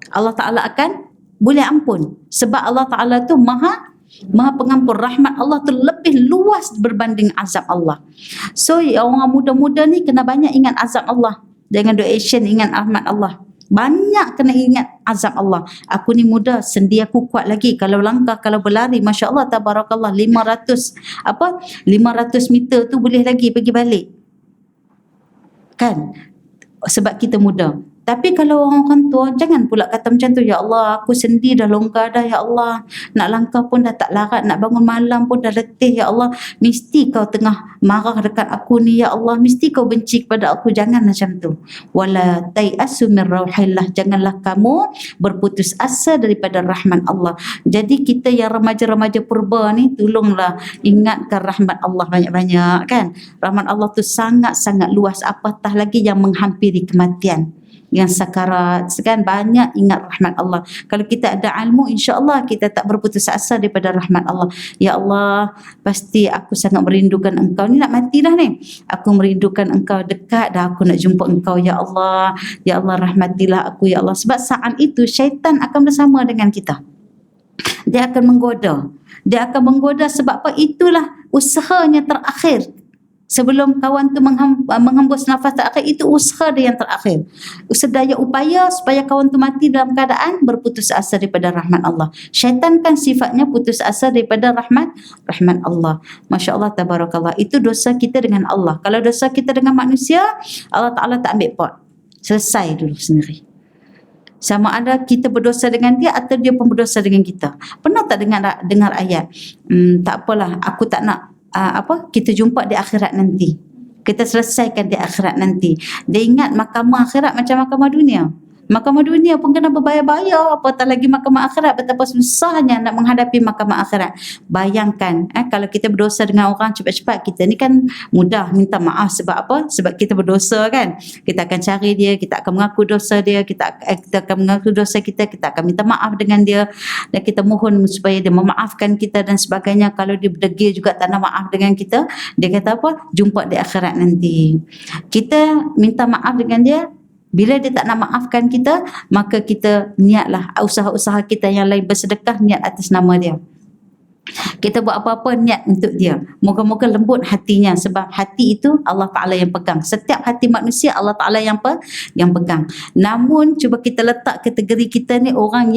Allah Ta'ala akan boleh ampun, sebab Allah Ta'ala tu maha pengampun. Rahmat Allah tu lebih luas berbanding azab Allah. So orang muda-muda ni kena banyak ingat azab Allah. Jangan do action ingat rahmat Allah. Banyak kena ingat azab Allah. Aku ni muda, sendi aku kuat lagi. Kalau langkah, kalau berlari, Masya Allah, tabarakallah, 500 meter tu boleh lagi pergi balik. Kan? Sebab kita muda. Tapi kalau orang tua, jangan pula kata macam tu, ya Allah, aku sendi dah longgar dah, ya Allah, nak langkah pun dah tak larat, nak bangun malam pun dah letih, ya Allah, mesti kau tengah marah dekat aku ni, ya Allah, mesti kau benci kepada aku. Jangan macam tu. Wala tai'asu min rauhillah, janganlah kamu berputus asa daripada rahmat Allah. Jadi kita yang remaja-remaja purba ni, tolonglah ingatkan rahmat Allah banyak-banyak, kan. Rahmat Allah tu sangat-sangat luas, apatah lagi yang menghampiri kematian, yang sakarat, kan, banyak ingat rahmat Allah. Kalau kita ada ilmu, insya-Allah kita tak berputus asa daripada rahmat Allah. Ya Allah, pasti aku sangat merindukan engkau ni, nak mati dah ni. Aku merindukan engkau, dekat dah aku nak jumpa engkau, ya Allah. Ya Allah, rahmatilah aku, ya Allah. Sebab saat itu syaitan akan bersama dengan kita. Dia akan menggoda. Dia akan menggoda sebab apa? Itulah usahanya terakhir. Sebelum kawan tu menghembus nafas terakhir, itu usaha dia yang terakhir. Sedaya upaya supaya kawan tu mati dalam keadaan berputus asa daripada rahmat Allah. Syaitan kan sifatnya putus asa daripada rahmat Allah. Masya Allah, tabarakallah. Itu dosa kita dengan Allah. Kalau dosa kita dengan manusia, Allah Ta'ala tak ambil pot. Selesai dulu sendiri. Sama ada kita berdosa dengan dia atau dia pun berdosa dengan kita. Pernah tak dengar ayat, tak apalah, aku tak nak kita jumpa di akhirat nanti. Kita selesaikan di akhirat nanti. Dia ingat mahkamah akhirat macam mahkamah dunia. Mahkamah dunia pun kena berbayar-bayar, apatah lagi mahkamah akhirat. Betapa susahnya nak menghadapi mahkamah akhirat. Bayangkan kalau kita berdosa dengan orang, cepat-cepat kita ni kan mudah minta maaf. Sebab apa? Sebab kita berdosa kan. Kita akan cari dia, kita akan mengaku dosa dia, kita akan mengaku dosa kita, kita akan minta maaf dengan dia dan kita mohon supaya dia memaafkan kita dan sebagainya. Kalau dia berdegil juga tak nak maaf dengan kita, dia kata apa? Jumpa di akhirat nanti. Kita minta maaf dengan dia. Bila dia tak nak maafkan kita, maka kita niatlah usaha-usaha kita yang lain, bersedekah niat atas nama dia. Kita buat apa-apa niat untuk dia. Moga-moga lembut hatinya, sebab hati itu Allah Ta'ala yang pegang. Setiap hati manusia Allah Ta'ala yang pegang. Namun cuba kita letak kategori kita ni orang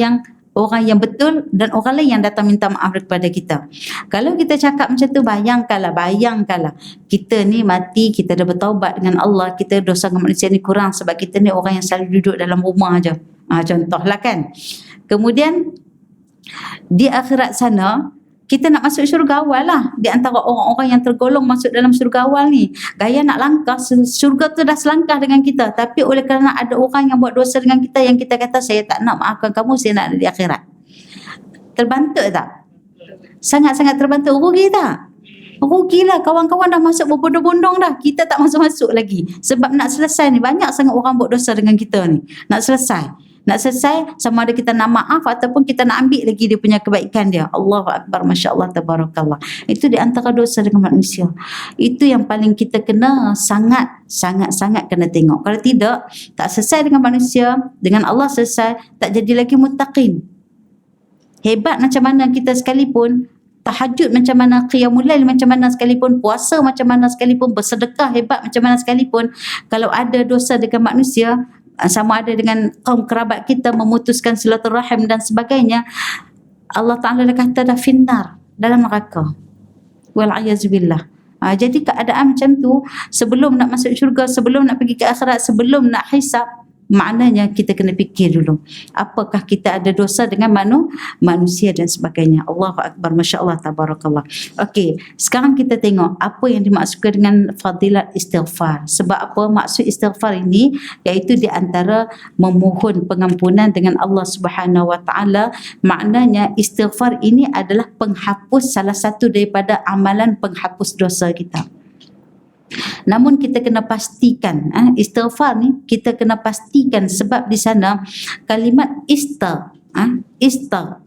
yang betul dan orang lain yang datang minta maaf kepada kita. Kalau kita cakap macam tu, bayangkanlah kita ni mati, kita dah bertaubat dengan Allah, kita dosa dengan manusia ni kurang sebab kita ni orang yang selalu duduk dalam rumah aja. Contohlah kan. Kemudian di akhirat sana kita nak masuk syurga awal lah. Di antara orang-orang yang tergolong masuk dalam syurga awal ni, gaya nak langkah, syurga tu dah selangkah dengan kita. Tapi oleh kerana ada orang yang buat dosa dengan kita, yang kita kata saya tak nak maafkan kamu, saya nak ada di akhirat. Terbantuk tak? Sangat-sangat terbantuk. Rugi tak? Rugilah. Kawan-kawan dah masuk berbondong-bondong dah. Kita tak masuk-masuk lagi. Sebab nak selesai ni, banyak sangat orang buat dosa dengan kita ni. Nak selesai sama ada kita nak maaf ataupun kita nak ambil lagi dia punya kebaikan dia. Allahu Akbar, Masya Allah, Tabarakallah. Itu di antara dosa dengan manusia. Itu yang paling kita kena sangat-sangat kena tengok. Kalau tidak, tak selesai dengan manusia, dengan Allah selesai, tak jadi lagi muttaqin. Hebat macam mana kita sekalipun, tahajud macam mana, qiyamul lail macam mana sekalipun, puasa macam mana sekalipun, bersedekah hebat macam mana sekalipun, kalau ada dosa dengan manusia, sama ada dengan kaum kerabat kita, memutuskan silaturahim dan sebagainya, Allah Ta'ala dah kata dah finnar, dalam neraka. Wal'ayazubillah. Jadi keadaan macam tu, sebelum nak masuk syurga, sebelum nak pergi ke akhirat, sebelum nak hisab, maknanya kita kena fikir dulu, apakah kita ada dosa dengan manusia dan sebagainya. Allahu Akbar, Masya Allah, Tabarakallah. Okey, sekarang kita tengok apa yang dimaksudkan dengan fadilat istighfar. Sebab apa maksud istighfar ini? Iaitu di antara memohon pengampunan dengan Allah Subhanahu Wa Taala. Maknanya istighfar ini adalah penghapus, salah satu daripada amalan penghapus dosa kita. Namun kita kena pastikan, istighfar ni kita kena pastikan, sebab di sana kalimat istar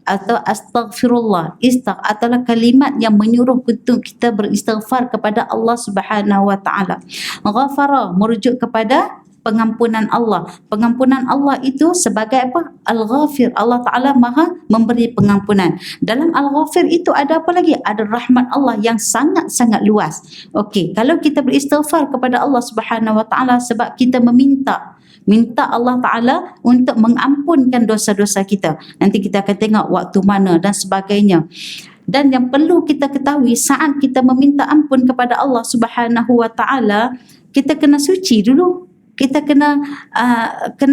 atau astaghfirullah, adalah kalimat yang menyuruh untuk kita beristighfar kepada Allah Subhanahu Wa Taala. Ghafara merujuk kepada pengampunan Allah. Pengampunan Allah itu sebagai apa? Al-Ghafir. Allah Ta'ala maha memberi pengampunan. Dalam Al-Ghafir itu ada apa lagi? Ada rahmat Allah yang sangat-sangat luas. Okey, kalau kita beristighfar kepada Allah Subhanahu Wa Ta'ala sebab kita minta Allah Ta'ala untuk mengampunkan dosa-dosa kita. Nanti kita akan tengok waktu mana dan sebagainya. Dan yang perlu kita ketahui, saat kita meminta ampun kepada Allah Subhanahu Wa Ta'ala, kita kena suci dulu. Kita kena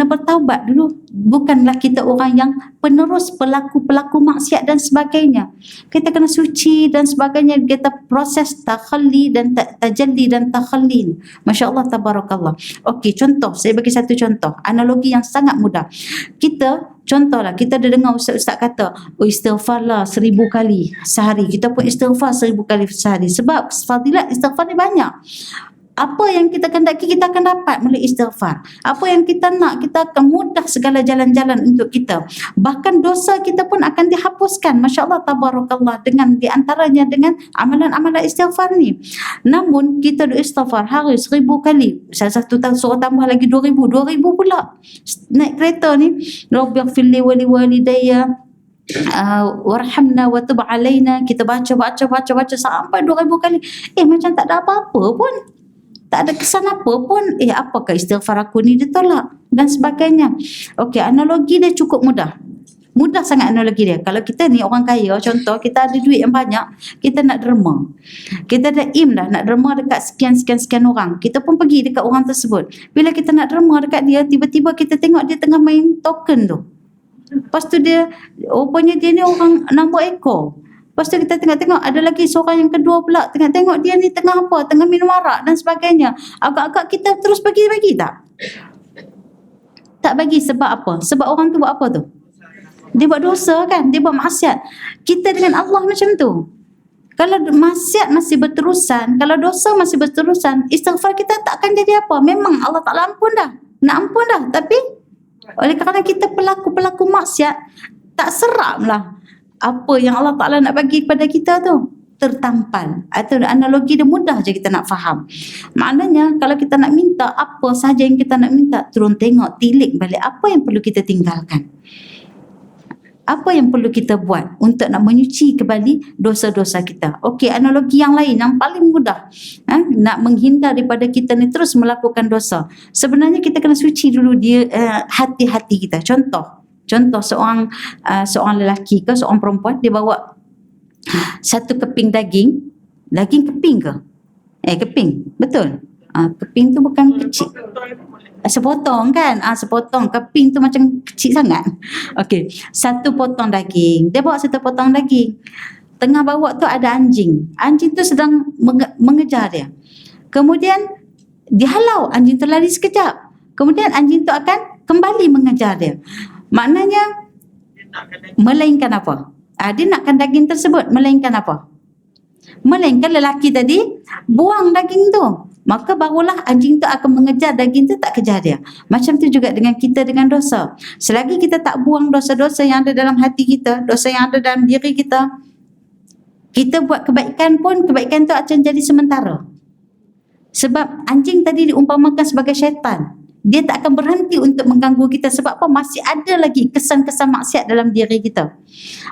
bertaubat dulu. Bukanlah kita orang yang penerus pelaku maksiat dan sebagainya. Kita kena suci dan sebagainya. Kita proses takhalli dan tajalli dan takhalli. Masya Allah, Tabarakallah. Okey, contoh. Saya bagi satu contoh. Analogi yang sangat mudah. Contohlah, kita ada dengar ustaz-ustaz kata, istighfarlah 1000 kali sehari. Kita pun istighfar 1000 kali sehari. Sebab fadilat istighfar ni banyak. Apa yang kita kendaki, kita akan dapat melalui istighfar. Apa yang kita nak, kita akan mudah segala jalan-jalan untuk kita. Bahkan dosa kita pun akan dihapuskan. Masya Allah, Tabarakallah. Dengan diantaranya dengan amalan-amalan istighfar ni. Namun kita istighfar hari 1000 kali. Salah satu suruh tambah lagi 2000 pula. Naik kereta ni, Rabbighfirli wa liwalidayya warhamna wa tub alaina. Kita baca sampai 2000 kali. Macam tak ada apa-apa pun, tak ada kesan apa pun. Apakah istighfar aku ni ditolak dan sebagainya. Okey, analogi dia cukup mudah sangat analogi dia. Kalau kita ni orang kaya, contoh kita ada duit yang banyak, kita nak derma, kita ada dah nak derma dekat sekian orang, kita pun pergi dekat orang tersebut. Bila kita nak derma dekat dia, tiba-tiba kita tengok dia tengah main token tu. Lepas tu dia, rupanya dia ni orang nombor ekor. Lepas tu kita tengok ada lagi seorang yang kedua pula, tengok dia ni tengah apa, tengah minum arak dan sebagainya. Agak-agak kita terus bagi tak? Tak bagi sebab apa? Sebab orang tu buat apa tu? Dia buat dosa kan? Dia buat maksiat. Kita dengan Allah macam tu. Kalau maksiat masih berterusan, kalau dosa masih berterusan, istighfar kita tak akan jadi apa. Memang Allah Ta'ala ampun dah. Nak ampun dah. Tapi oleh kerana kita pelaku-pelaku maksiat, tak serap lah apa yang Allah Ta'ala nak bagi kepada kita tu. Tertampal. Atau analogi dia mudah je kita nak faham. Maknanya kalau kita nak minta apa sahaja yang kita nak minta, turun tengok, tilik balik apa yang perlu kita tinggalkan. Apa yang perlu kita buat untuk nak menyuci kembali dosa-dosa kita. Okey, analogi yang lain yang paling mudah. Nak menghindar daripada kita ni terus melakukan dosa. Sebenarnya kita kena suci dulu dia hati-hati kita. Contoh seorang lelaki ke seorang perempuan, dia bawa satu keping daging keping ke? Keping, betul. Keping tu bukan kecil. Sepotong kan? Sepotong. Keping tu macam kecil sangat. Okey, satu potong daging. Dia bawa satu potong daging. Tengah bawa tu ada anjing. Anjing tu sedang mengejar dia. Kemudian dihalau, anjing tu lari sekejap. Kemudian anjing tu akan kembali mengejar dia. Maknanya melainkan apa? Dia nakkan daging tersebut, melainkan apa? Melainkan lelaki tadi buang daging tu. Maka barulah anjing tu akan mengejar daging tu, tak kejar dia. Macam tu juga dengan kita dengan dosa. Selagi kita tak buang dosa-dosa yang ada dalam hati kita, dosa yang ada dalam diri kita, kita buat kebaikan pun, kebaikan tu akan jadi sementara. Sebab anjing tadi diumpamakan sebagai syaitan. Dia tak akan berhenti untuk mengganggu kita. Sebab apa? Masih ada lagi kesan-kesan maksiat dalam diri kita.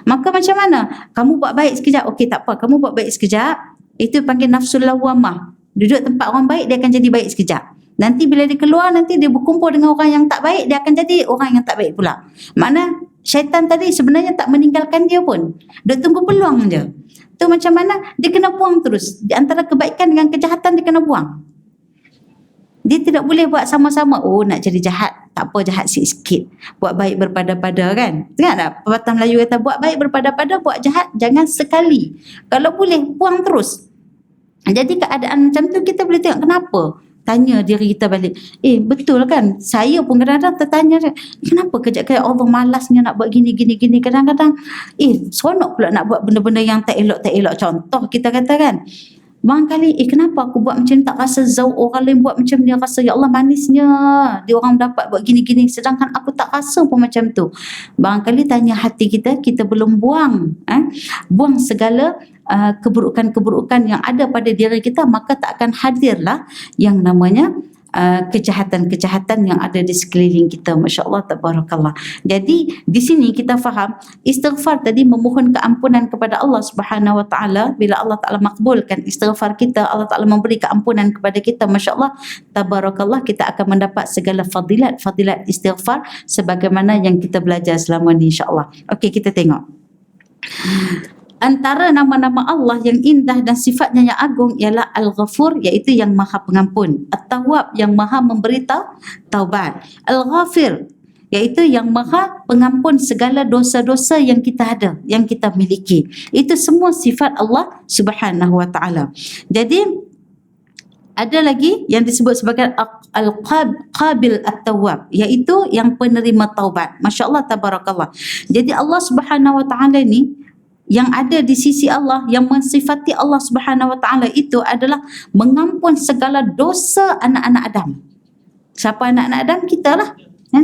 Maka macam mana? Kamu buat baik sekejap, okey tak apa. Kamu buat baik sekejap, itu panggil nafsul lawamah. Duduk tempat orang baik, dia akan jadi baik sekejap. Nanti bila dia keluar, nanti dia berkumpul dengan orang yang tak baik, dia akan jadi orang yang tak baik pula. Makna syaitan tadi sebenarnya tak meninggalkan dia pun. Dia tunggu peluang je. Tu macam mana? Dia kena buang terus. Di antara kebaikan dengan kejahatan, dia kena buang. Dia tidak boleh buat sama-sama. Oh, nak jadi jahat, tak apa, jahat sikit-sikit. Buat baik berpada-pada kan? Ingat tak? Pepatah Melayu kata, buat baik berpada-pada, buat jahat jangan sekali. Kalau boleh, buang terus. Jadi keadaan macam tu kita boleh tengok kenapa. Tanya diri kita balik. Betul kan? Saya pun kadang-kadang tertanya, kenapa kejap-kejap Allah malasnya nak buat gini. Kadang-kadang, seronok pula nak buat benda-benda yang tak elok. Contoh kita kata kan, barangkali kenapa aku buat macam ni, tak rasa zauq orang lain buat macam ni, rasa ya Allah manisnya dia orang dapat buat gini-gini sedangkan aku tak rasa pun macam tu. Barangkali tanya hati kita, kita belum buang buang segala keburukan-keburukan yang ada pada diri kita, maka tak akan hadirlah yang namanya kejahatan-kejahatan yang ada di sekeliling kita. Masya Allah, tabarakallah. Jadi di sini kita faham istighfar tadi memohon keampunan kepada Allah Subhanahu Wa Taala. Bila Allah Taala makbulkan istighfar kita, Allah Taala memberi keampunan kepada kita, Masya Allah, tabarakallah, kita akan mendapat segala fadilat istighfar sebagaimana yang kita belajar selama ni, insya Allah. Okey, kita tengok. Antara nama-nama Allah yang indah dan sifatnya yang agung ialah Al-Ghafur, iaitu yang maha pengampun. At-Tawwab, yang maha memberi taubat. Al-Ghafir, iaitu yang maha pengampun segala dosa-dosa yang kita ada, yang kita miliki. Itu semua sifat Allah Subhanahu Wa Taala. Jadi ada lagi yang disebut sebagai Al-Qabil At-Tawwab, iaitu yang penerima taubat. Masya Allah, tabarakallah. Jadi Allah Subhanahu Wa Taala ni, yang ada di sisi Allah, yang mensifati Allah Subhanahu Wa Taala itu adalah mengampun segala dosa anak-anak Adam. Siapa anak-anak Adam? Kita lah.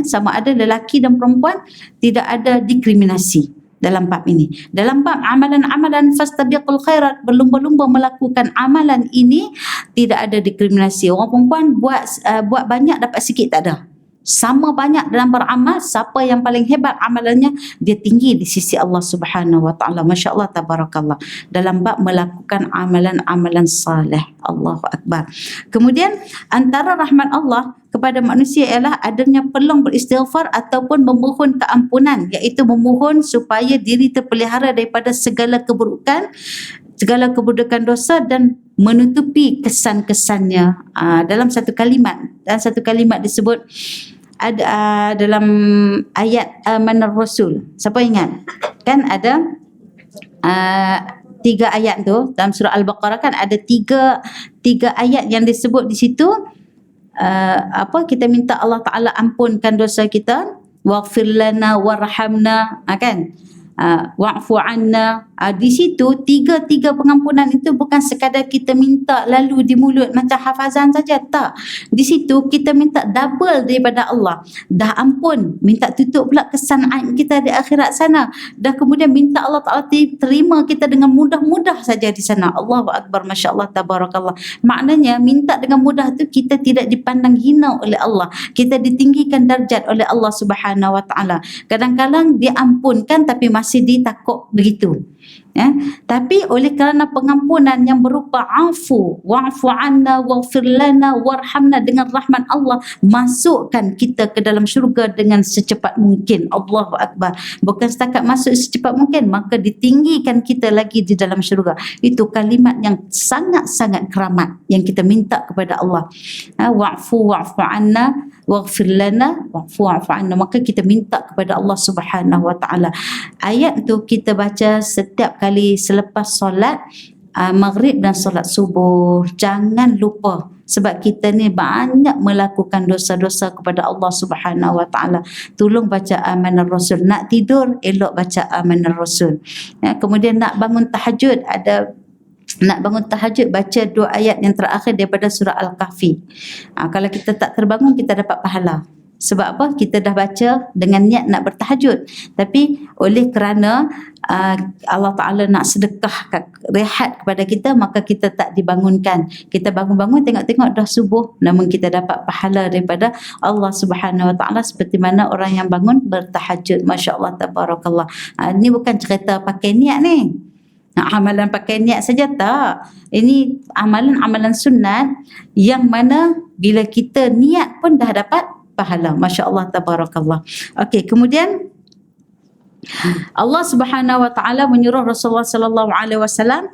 Sama ada lelaki dan perempuan, tidak ada diskriminasi dalam bab ini. Dalam bab amalan-amalan fastabiqul khairat, berlumba-lumba melakukan amalan ini, tidak ada diskriminasi. Orang perempuan buat banyak dapat sikit, tak ada. Sama banyak dalam beramal, siapa yang paling hebat amalannya, dia tinggi di sisi Allah Subhanahu Wa Taala. Masya Allah, tabarakallah. Dalam bab melakukan amalan-amalan saleh. Allahu Akbar. Kemudian antara rahmat Allah kepada manusia ialah adanya peluang beristighfar ataupun memohon keampunan, iaitu memohon supaya diri terpelihara daripada segala keburukan dosa dan menutupi kesan-kesannya. Dalam satu kalimat disebut ada dalam ayat Manar Rasul. Siapa ingat? Kan ada 3 ayat tu dalam surah Al-Baqarah, kan ada tiga ayat yang disebut di situ. kita minta Allah Ta'ala ampunkan dosa kita, waghfir lana warhamna, kan? Wa'fu anna. Di situ tiga pengampunan itu bukan sekadar kita minta lalu di mulut macam hafazan saja, tak. Di situ kita minta double daripada Allah. Dah ampun, minta tutup pula kesan aib kita di akhirat sana. Dah kemudian minta Allah Ta'ala terima kita dengan mudah-mudah saja di sana. Allahu Akbar, Masya Allah, Tabarakallah. Maknanya minta dengan mudah tu kita tidak dipandang hina oleh Allah. Kita ditinggikan darjat oleh Allah Subhanahu Wa Ta'ala. Kadang-kadang diampunkan tapi masih ditakut begitu. Ya, tapi oleh kerana pengampunan yang berupa afu, wa'fu anna waghfir lana warhamna, dengan rahmat Allah masukkan kita ke dalam syurga dengan secepat mungkin. Allahu Akbar. Bukan setakat masuk secepat mungkin, maka ditinggikan kita lagi di dalam syurga. Itu kalimat yang sangat-sangat keramat yang kita minta kepada Allah. Wa'fu anna waghfir lana wa'fu anna, maka kita minta kepada Allah Subhanahu Wa Ta'ala. Ayat tu kita baca setiap kali selepas solat maghrib dan solat subuh. Jangan lupa, sebab kita ni banyak melakukan dosa-dosa kepada Allah Subhanahu Wa Ta'ala. Tolong baca Amanar Rasul. Nak tidur, elok baca Amanar Rasul. Kemudian nak bangun tahajud, baca 2 ayat yang terakhir daripada surah Al-Kahfi. Kalau kita tak terbangun, kita dapat pahala. Sebab apa? Kita dah baca dengan niat nak bertahajud. Tapi oleh kerana Allah Ta'ala nak sedekah rehat kepada kita, maka kita tak dibangunkan. Kita bangun-bangun tengok-tengok dah subuh, namun kita dapat pahala daripada Allah Subhanahu Wa Ta'ala seperti mana orang yang bangun bertahajud. Masya Allah, Tabarakallah. Ini bukan cerita pakai niat ni. Amalan pakai niat saja, tak. Ini amalan-amalan sunat yang mana bila kita niat pun dah dapat pahala. Masya Allah, Tabarakallah. Okey, kemudian Allah Subhanahu Wa Ta'ala menyuruh Rasulullah Sallallahu Alaihi Wasallam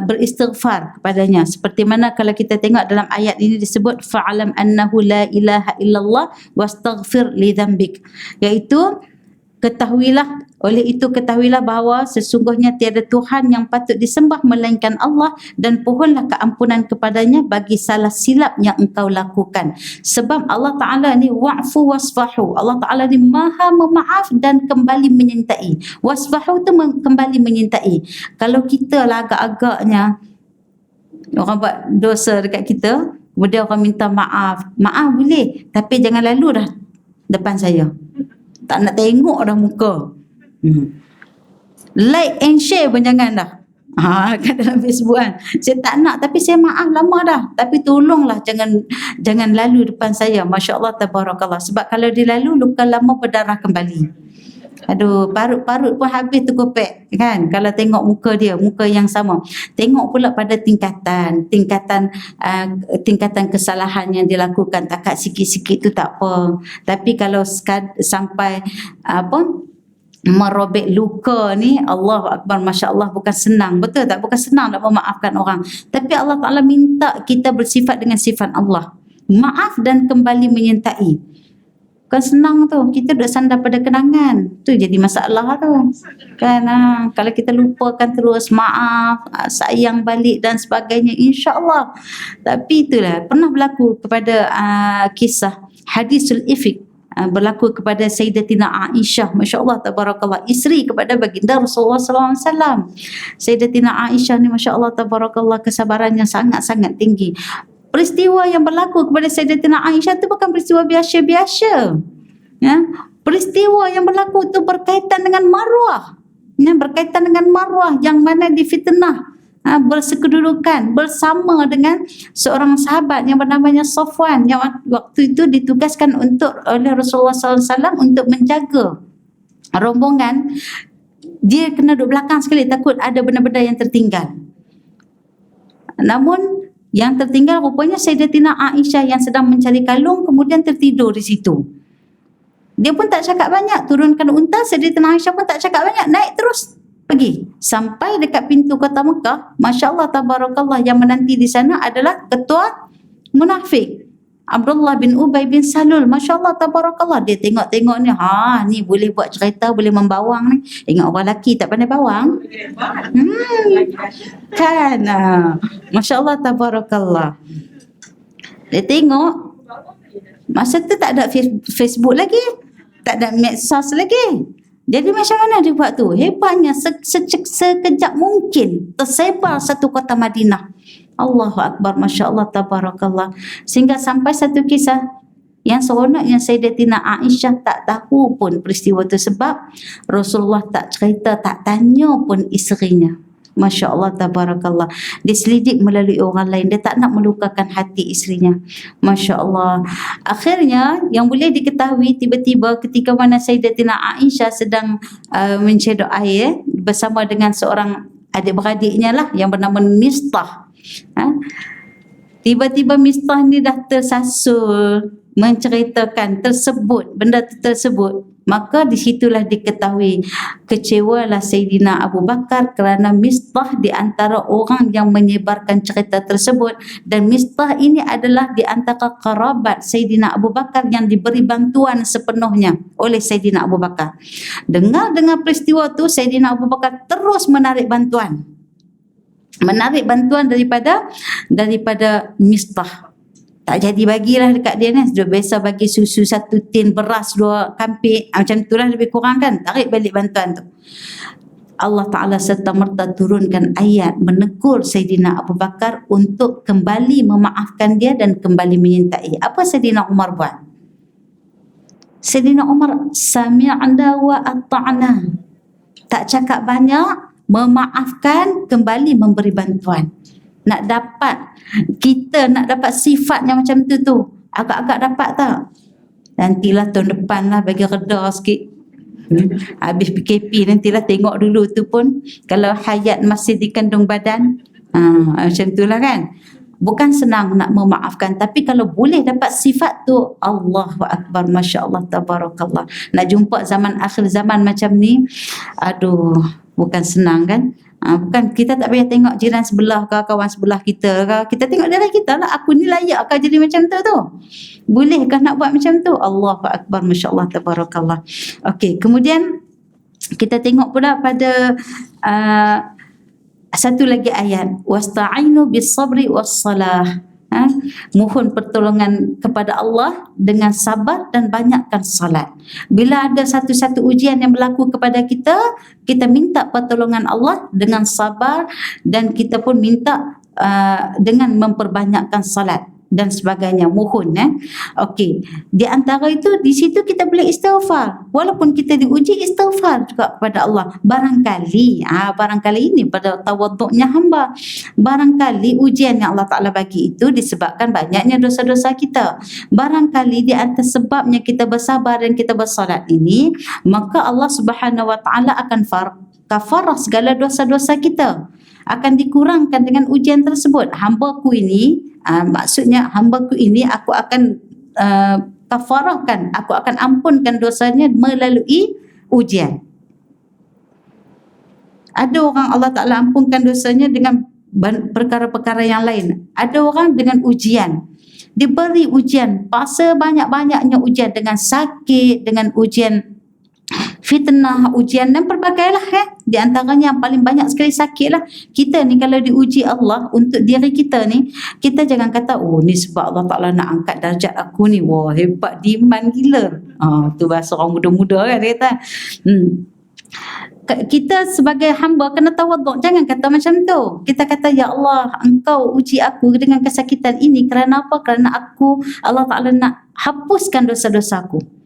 beristighfar kepadanya, seperti mana kalau kita tengok dalam ayat ini disebut fa'alam annahu la ilaha illallah wastaghfir li dhanbik, iaitu ketahuilah bahawa sesungguhnya tiada Tuhan yang patut disembah melainkan Allah, dan pohonlah keampunan kepadanya bagi salah silap yang engkau lakukan. Sebab Allah Ta'ala ni wa'fu wasfahu. Allah Ta'ala ni maha memaaf dan kembali menyintai. Wasfahu tu kembali menyintai. Kalau kita lah agak-agaknya orang buat dosa dekat kita, kemudian orang minta maaf boleh, tapi jangan lalu dah depan saya. Tak nak tengok dah muka. Like and share pun jangan dah. Kat dalam Facebook kan. Saya tak nak, tapi saya maaf lama dah. Tapi tolonglah jangan lalu depan saya. Masya Allah, Tabarakallah. Sebab kalau dia lalu, luka lama berdarah kembali. Aduh, parut-parut pun habis tu kopek kan. Kalau tengok muka dia, muka yang sama. Tengok pula pada tingkatan kesalahan yang dilakukan. Takat sikit-sikit tu tak apa. Tapi kalau sampai merobek luka ni, Allahu Akbar, Masya Allah, bukan senang. Betul tak? Bukan senang nak memaafkan orang. Tapi Allah Ta'ala minta kita bersifat dengan sifat Allah. Maaf dan kembali menyintai. Bukan senang tu. Kita duduk sandar pada kenangan. Tu jadi masalah tu. Kan? Kalau kita lupakan terus, maaf, sayang balik dan sebagainya, insya-Allah. Tapi itulah, pernah berlaku kepada kisah hadisul ifk. Berlaku kepada Sayyidatina Aisyah, Masya Allah, Tabarakallah, isteri kepada baginda Rasulullah SAW. Sayyidatina Aisyah ni, Masya Allah, Tabarakallah, kesabarannya sangat-sangat tinggi. Peristiwa yang berlaku kepada Sayyidatina Aisyah itu bukan peristiwa biasa-biasa. Ya? Peristiwa yang berlaku itu berkaitan dengan maruah. Ya? Berkaitan dengan maruah yang mana difitnah, bersekedudukan bersama dengan seorang sahabat yang bernamanya Safwan, yang waktu itu ditugaskan oleh Rasulullah SAW untuk menjaga rombongan. Dia kena duduk belakang sekali, takut ada benda-benda yang tertinggal. Namun yang tertinggal rupanya Sayyidatina Aisyah yang sedang mencari kalung, kemudian tertidur di situ. Dia pun tak cakap banyak, turunkan unta. Sayyidatina Aisyah pun tak cakap banyak, naik terus pergi sampai dekat pintu kota Mekah. Masya Allah, Tabarakallah, yang menanti di sana adalah ketua munafik Abdullah bin Ubay bin Salul. Masya Allah, Tabarakallah. Dia tengok-tengok ni, ni boleh buat cerita, boleh membawang ni. Ingat orang lelaki tak pandai bawang. Kan. Masya Allah, Tabarakallah. Dia tengok, masa tu tak ada Facebook lagi, tak ada medsos lagi. Jadi macam mana dia buat tu? Hebatnya sekejap mungkin tersebar satu kota Madinah. Allahu Akbar, Masya Allah, Tabarakallah. Sehingga sampai satu kisah yang seronoknya Sayyidatina Aisyah tak tahu pun peristiwa itu sebab Rasulullah tak cerita, tak tanya pun isterinya. Masya Allah, Tabarakallah. Dia selidik melalui orang lain. Dia tak nak melukakan hati isterinya. Masya Allah. Akhirnya yang boleh diketahui tiba-tiba ketika mana Sayyidatina Aisyah sedang mencedok air bersama dengan seorang adik-beradiknya lah yang bernama Mistah. Tiba-tiba Mistah ni dah tersasul menceritakan benda tersebut, maka di situlah diketahui kecewalah Sayyidina Abu Bakar kerana Mistah di antara orang yang menyebarkan cerita tersebut, dan Mistah ini adalah di antara kerabat Sayyidina Abu Bakar yang diberi bantuan sepenuhnya oleh Sayyidina Abu Bakar. Dengar peristiwa tu, Sayyidina Abu Bakar terus menarik bantuan daripada Mistah. Tak jadi bagilah dekat dia ni. Dia biasa bagi susu 1 tin, beras 2 kampik, macam itulah lebih kurang kan. Tarik balik bantuan tu. Allah Ta'ala serta-merta turunkan ayat menegur Sayyidina Abu Bakar untuk kembali memaafkan dia dan kembali menyintai. Apa Sayyidina Umar buat? Sayyidina Umar sami'na wa ata'na. Tak cakap banyak, memaafkan, kembali memberi bantuan. Kita nak dapat sifatnya macam tu agak-agak dapat tak? Nantilah tahun depan lah, bagi reda sikit. Habis PKP nantilah tengok dulu tu pun, kalau hayat masih dikandung badan, macam tu lah kan. Bukan senang nak memaafkan, tapi kalau boleh dapat sifat tu, Allahu Akbar, Masya Allah, Tabarakallah. Nak jumpa zaman akhir zaman macam ni, aduh, bukan senang kan. Bukan, kita tak payah tengok jiran sebelah ke, kawan sebelah kita ke, kita tengok diri kita lah, aku ni layak ke jadi macam tu? Bolehkah nak buat macam tu? Allahu Akbar, Masya Allah, Tabarakallah. Okey, kemudian kita tengok pula pada satu lagi ayat, wasta'inu bis-sabri was-salah. Mohon pertolongan kepada Allah dengan sabar dan banyakkan salat. Bila ada satu-satu ujian yang berlaku kepada kita, kita minta pertolongan Allah dengan sabar, dan kita pun minta dengan memperbanyakkan salat dan sebagainya, mohon. Okey, di antara itu, di situ kita boleh istighfar. Walaupun kita diuji, istighfar juga kepada Allah. Barangkali ini pada tawaduknya hamba, barangkali ujian yang Allah Ta'ala bagi itu disebabkan banyaknya dosa-dosa kita. Barangkali di atas sebabnya kita bersabar dan kita bersalat ini, maka Allah Subhanahu Wa Ta'ala akan kafarah segala dosa-dosa kita, akan dikurangkan dengan ujian tersebut. Hambaku ini, maksudnya hambaku ini aku akan kafarahkan, aku akan ampunkan dosanya melalui ujian. Ada orang Allah Ta'ala ampunkan dosanya dengan perkara-perkara yang lain. Ada orang dengan ujian, diberi ujian, paksa banyak-banyaknya ujian, dengan sakit, dengan ujian fitnah, ujian dan pelbagai lah. Di antaranya yang paling banyak sekali sakit lah. Kita ni kalau diuji Allah untuk diri kita ni, kita jangan kata, oh ni sebab Allah Ta'ala nak angkat darjat aku ni, wah hebat, diman gila. Tu bahasa orang muda-muda kan dia kata. Kita sebagai hamba kena tawaduk, jangan kata macam tu. Kita kata, ya Allah, engkau uji aku dengan kesakitan ini kerana apa? Kerana Allah Ta'ala nak hapuskan dosa-dosaku.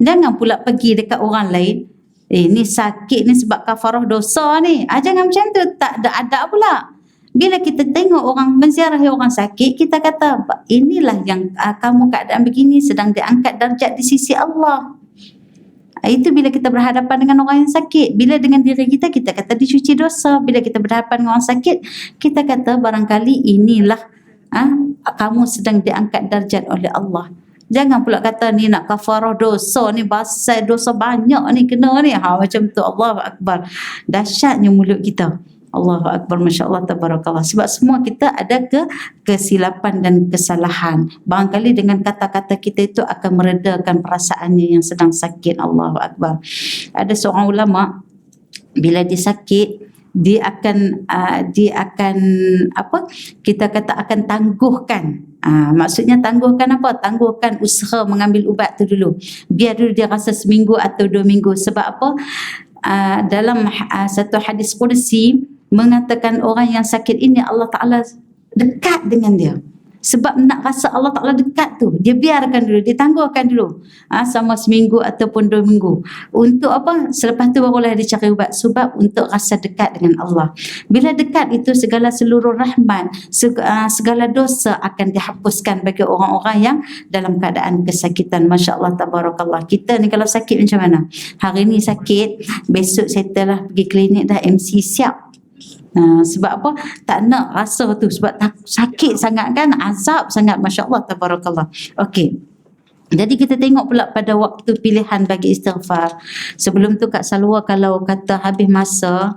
Jangan pula pergi dekat orang lain, ni sakit ni sebab kafarah dosa ni. Jangan macam tu, tak ada adab pula. Bila kita tengok orang menziarahi orang sakit, kita kata, inilah yang kamu keadaan begini sedang diangkat darjat di sisi Allah. Itu bila kita berhadapan dengan orang yang sakit. Bila dengan diri kita, kita kata dicuci dosa. Bila kita berhadapan dengan orang sakit, kita kata barangkali inilah kamu sedang diangkat darjat oleh Allah. Jangan pula kata ni nak kafarah dosa ni, basai dosa banyak ni kena ni. Macam tu. Allahu Akbar. Dahsyatnya mulut kita. Allahu Akbar, Masya Allah, Tabarakallah. Sebab semua kita ada kesilapan dan kesalahan. Barangkali dengan kata-kata kita itu akan meredakan perasaannya yang sedang sakit. Allahu Akbar. Ada seorang ulama, bila dia sakit, dia akan apa, kita kata akan tangguhkan. Maksudnya tangguhkan apa? Tangguhkan usaha mengambil ubat tu dulu. Biar dulu dia rasa seminggu atau 2 minggu. Sebab apa? Dalam satu hadis qudsi mengatakan orang yang sakit ini Allah Ta'ala dekat dengan dia. Sebab nak rasa Allah Ta'ala dekat tu, dia biarkan dulu, dia tangguhkan dulu sama seminggu ataupun 2 minggu. Untuk apa? Selepas tu barulah dia cari ubat. Sebab untuk rasa dekat dengan Allah. Bila dekat itu, segala seluruh rahmat, segala dosa akan dihapuskan bagi orang-orang yang dalam keadaan kesakitan. Masya Allah, tabarakallah. Kita ni kalau sakit macam mana? Hari ni sakit, besok settle lah pergi klinik dah, MC siap. Sebab apa? Tak nak rasa tu. Sebab sakit sangat kan, azab sangat. Masya Allah, tabarakallah. Okey. Jadi kita tengok pula pada waktu pilihan bagi istighfar. Sebelum tu Kak Salwa kalau kata habis masa,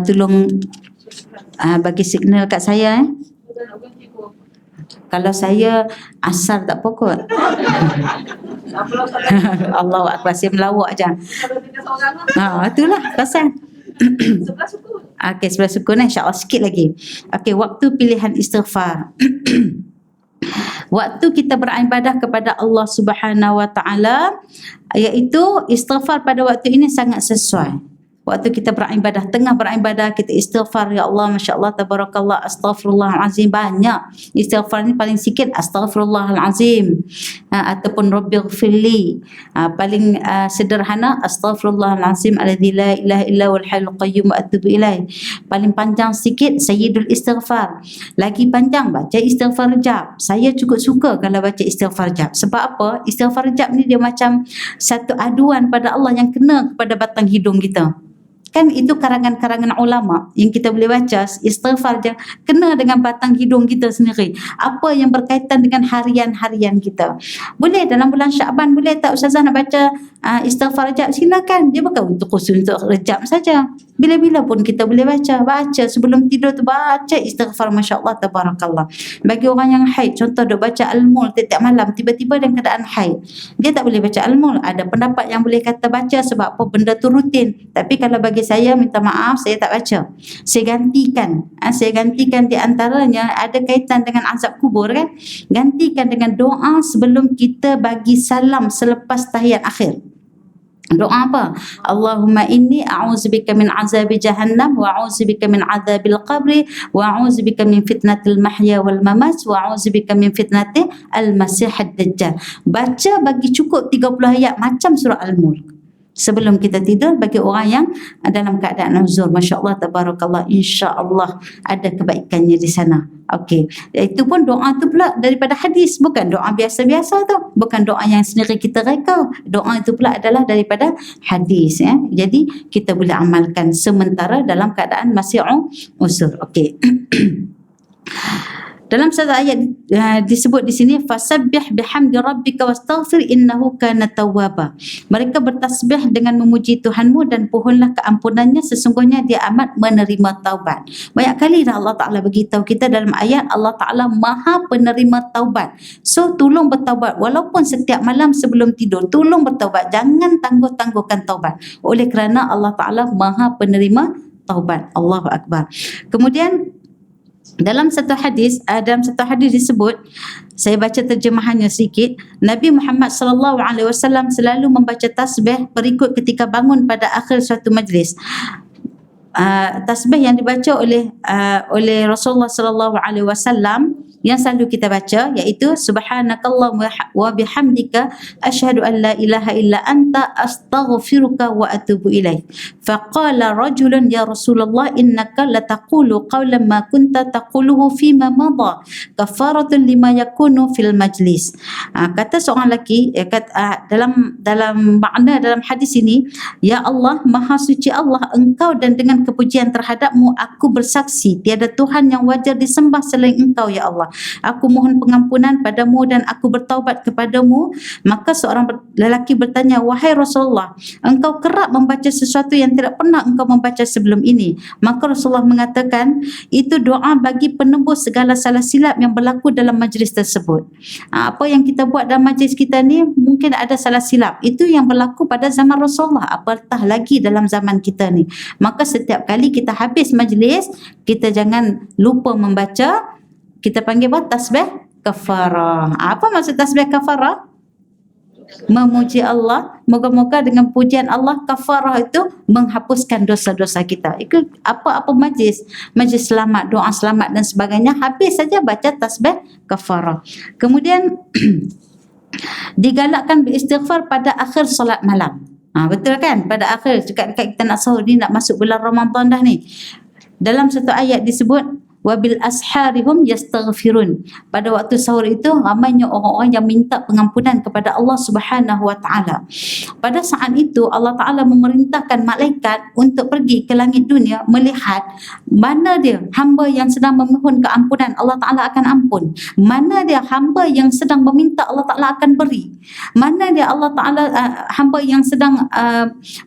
tolong bagi signal kat saya. Kalau saya asar tak apa kot. Allahu Akbar, saya melawak je. Itulah pasal. Okey, sebelah sukun insya-Allah sikit lagi. Okey, waktu pilihan istighfar. Waktu kita beribadah kepada Allah Subhanahu Wa Taala, iaitu istighfar pada waktu ini sangat sesuai. Waktu kita beribadah, tengah beribadah kita istighfar, ya Allah, Masya Allah, tabarakallah, astaghfirullahalazim. Banyak istighfar ni, paling sikit astaghfirullahalazim, ataupun rabbighfirli. Paling sederhana astaghfirullahalazim alladzi la ilaha illa huwal hayyul qayyum wa atubu ilaih. Paling panjang sikit sayyidul istighfar. Lagi panjang baca istighfar rejab. Saya cukup suka kalau baca istighfar rejab. Sebab apa? Istighfar rejab ni dia macam satu aduan pada Allah yang kena kepada batang hidung kita. Kan itu karangan-karangan ulama yang kita boleh baca, istighfar je kena dengan batang hidung kita sendiri. Apa yang berkaitan dengan harian-harian kita. Boleh dalam bulan Syaban, boleh tak Ustazah nak baca istighfar rejab? Silakan. Dia bukan untuk khusus untuk rejab saja. Bila-bila pun kita boleh baca. Baca sebelum tidur tu, baca istighfar, Masya Allah, tabarakallah. Bagi orang yang haid, contoh duk baca Al-Mul tiap malam, tiba-tiba dalam keadaan haid, dia tak boleh baca Al-Mul. Ada pendapat yang boleh kata baca sebab apa, benda tu rutin. Tapi kalau bagi saya, minta maaf, saya tak baca. Saya gantikan di antaranya ada kaitan dengan azab kubur kan. Gantikan dengan doa sebelum kita bagi salam selepas tahiyat akhir. Doa apa? Allahumma inni a'udzubika min azabi jahannam wa a'udzubika min azabil qabri wa a'udzubika min fitnatil mahya wal mamat wa a'udzubika min fitnatil al-masihid dajjal. Baca bagi cukup 30 ayat macam surah Al-Mulk sebelum kita tidur bagi orang yang dalam keadaan uzur. Masya Allah, tabarakallah, insya-Allah ada kebaikannya di sana. Okey, itu pun doa tu pula daripada hadis, bukan doa biasa-biasa tu, bukan doa yang sendiri kita reka. Doa itu pula adalah daripada hadis ya. Jadi kita boleh amalkan sementara dalam keadaan masih uzur. Okey. Dalam satu ayat disebut di sini, fasabbih bihamdi rabbika wastaghfir innahu kana tawwaba. Mereka bertasbih dengan memuji Tuhanmu dan pohonlah keampunannya, sesungguhnya dia amat menerima taubat. Banyak kali dah Allah Ta'ala beritahu kita dalam ayat, Allah Ta'ala Maha penerima taubat. So tolong bertaubat walaupun setiap malam sebelum tidur, tolong bertaubat, jangan tangguh-tangguhkan taubat. Oleh kerana Allah Ta'ala Maha penerima taubat. Allahu Akbar. Kemudian dalam satu hadis disebut, saya baca terjemahannya sedikit. Nabi Muhammad sallallahu alaihi wasallam selalu membaca tasbih berikut ketika bangun pada akhir suatu majlis. Tasbih yang dibaca oleh Rasulullah sallallahu alaihi wasallam yang selalu kita baca iaitu subhanakallah wa bihamdika asyhadu an la ilaha illa anta astaghfiruka wa atubu ilaik. Faqala rajulun ya Rasulullah innaka lataqulu qawlan ma kunta taquluhu fima madha kafaratun lima yakunu fil majlis. Kata seorang lelaki dalam makna dalam hadis ini, ya Allah, maha suci Allah engkau, dan dengan kepujian terhadapmu aku bersaksi tiada Tuhan yang wajar disembah selain engkau ya Allah. aku mohon pengampunan padamu dan aku bertaubat kepadamu. Maka seorang lelaki bertanya, wahai Rasulullah, engkau kerap membaca sesuatu yang tidak pernah engkau membaca sebelum ini. Maka Rasulullah mengatakan, itu doa bagi penembus segala salah silap yang berlaku dalam majlis tersebut. Apa yang kita buat dalam majlis kita ni mungkin ada salah silap, itu yang berlaku pada zaman Rasulullah, apatah lagi dalam zaman kita ni. Maka setiap kali kita habis majlis, kita jangan lupa membaca, kita panggil apa? Tasbih kafarah. Apa maksud tasbih kafarah? Memuji Allah. Moga-moga dengan pujian Allah, kafarah itu menghapuskan dosa-dosa kita. Itu apa-apa majlis selamat, doa selamat dan sebagainya, habis saja baca tasbih kafarah. Kemudian digalakkan beristighfar pada akhir solat malam. Betul kan? Pada akhir, dekat-dekat kita nak sahur ni, nak masuk bulan Ramadan dah ni. Dalam satu ayat disebut, wabil asharihum yastaghfirun. Pada waktu sahur itu ramainya orang-orang yang minta pengampunan kepada Allah Subhanahu wa taala. Pada saat itu Allah Taala memerintahkan malaikat untuk pergi ke langit dunia melihat mana dia hamba yang sedang memohon keampunan, Allah Taala akan ampun. Mana dia hamba yang sedang meminta, Allah Taala akan beri. Mana dia Allah Taala hamba yang sedang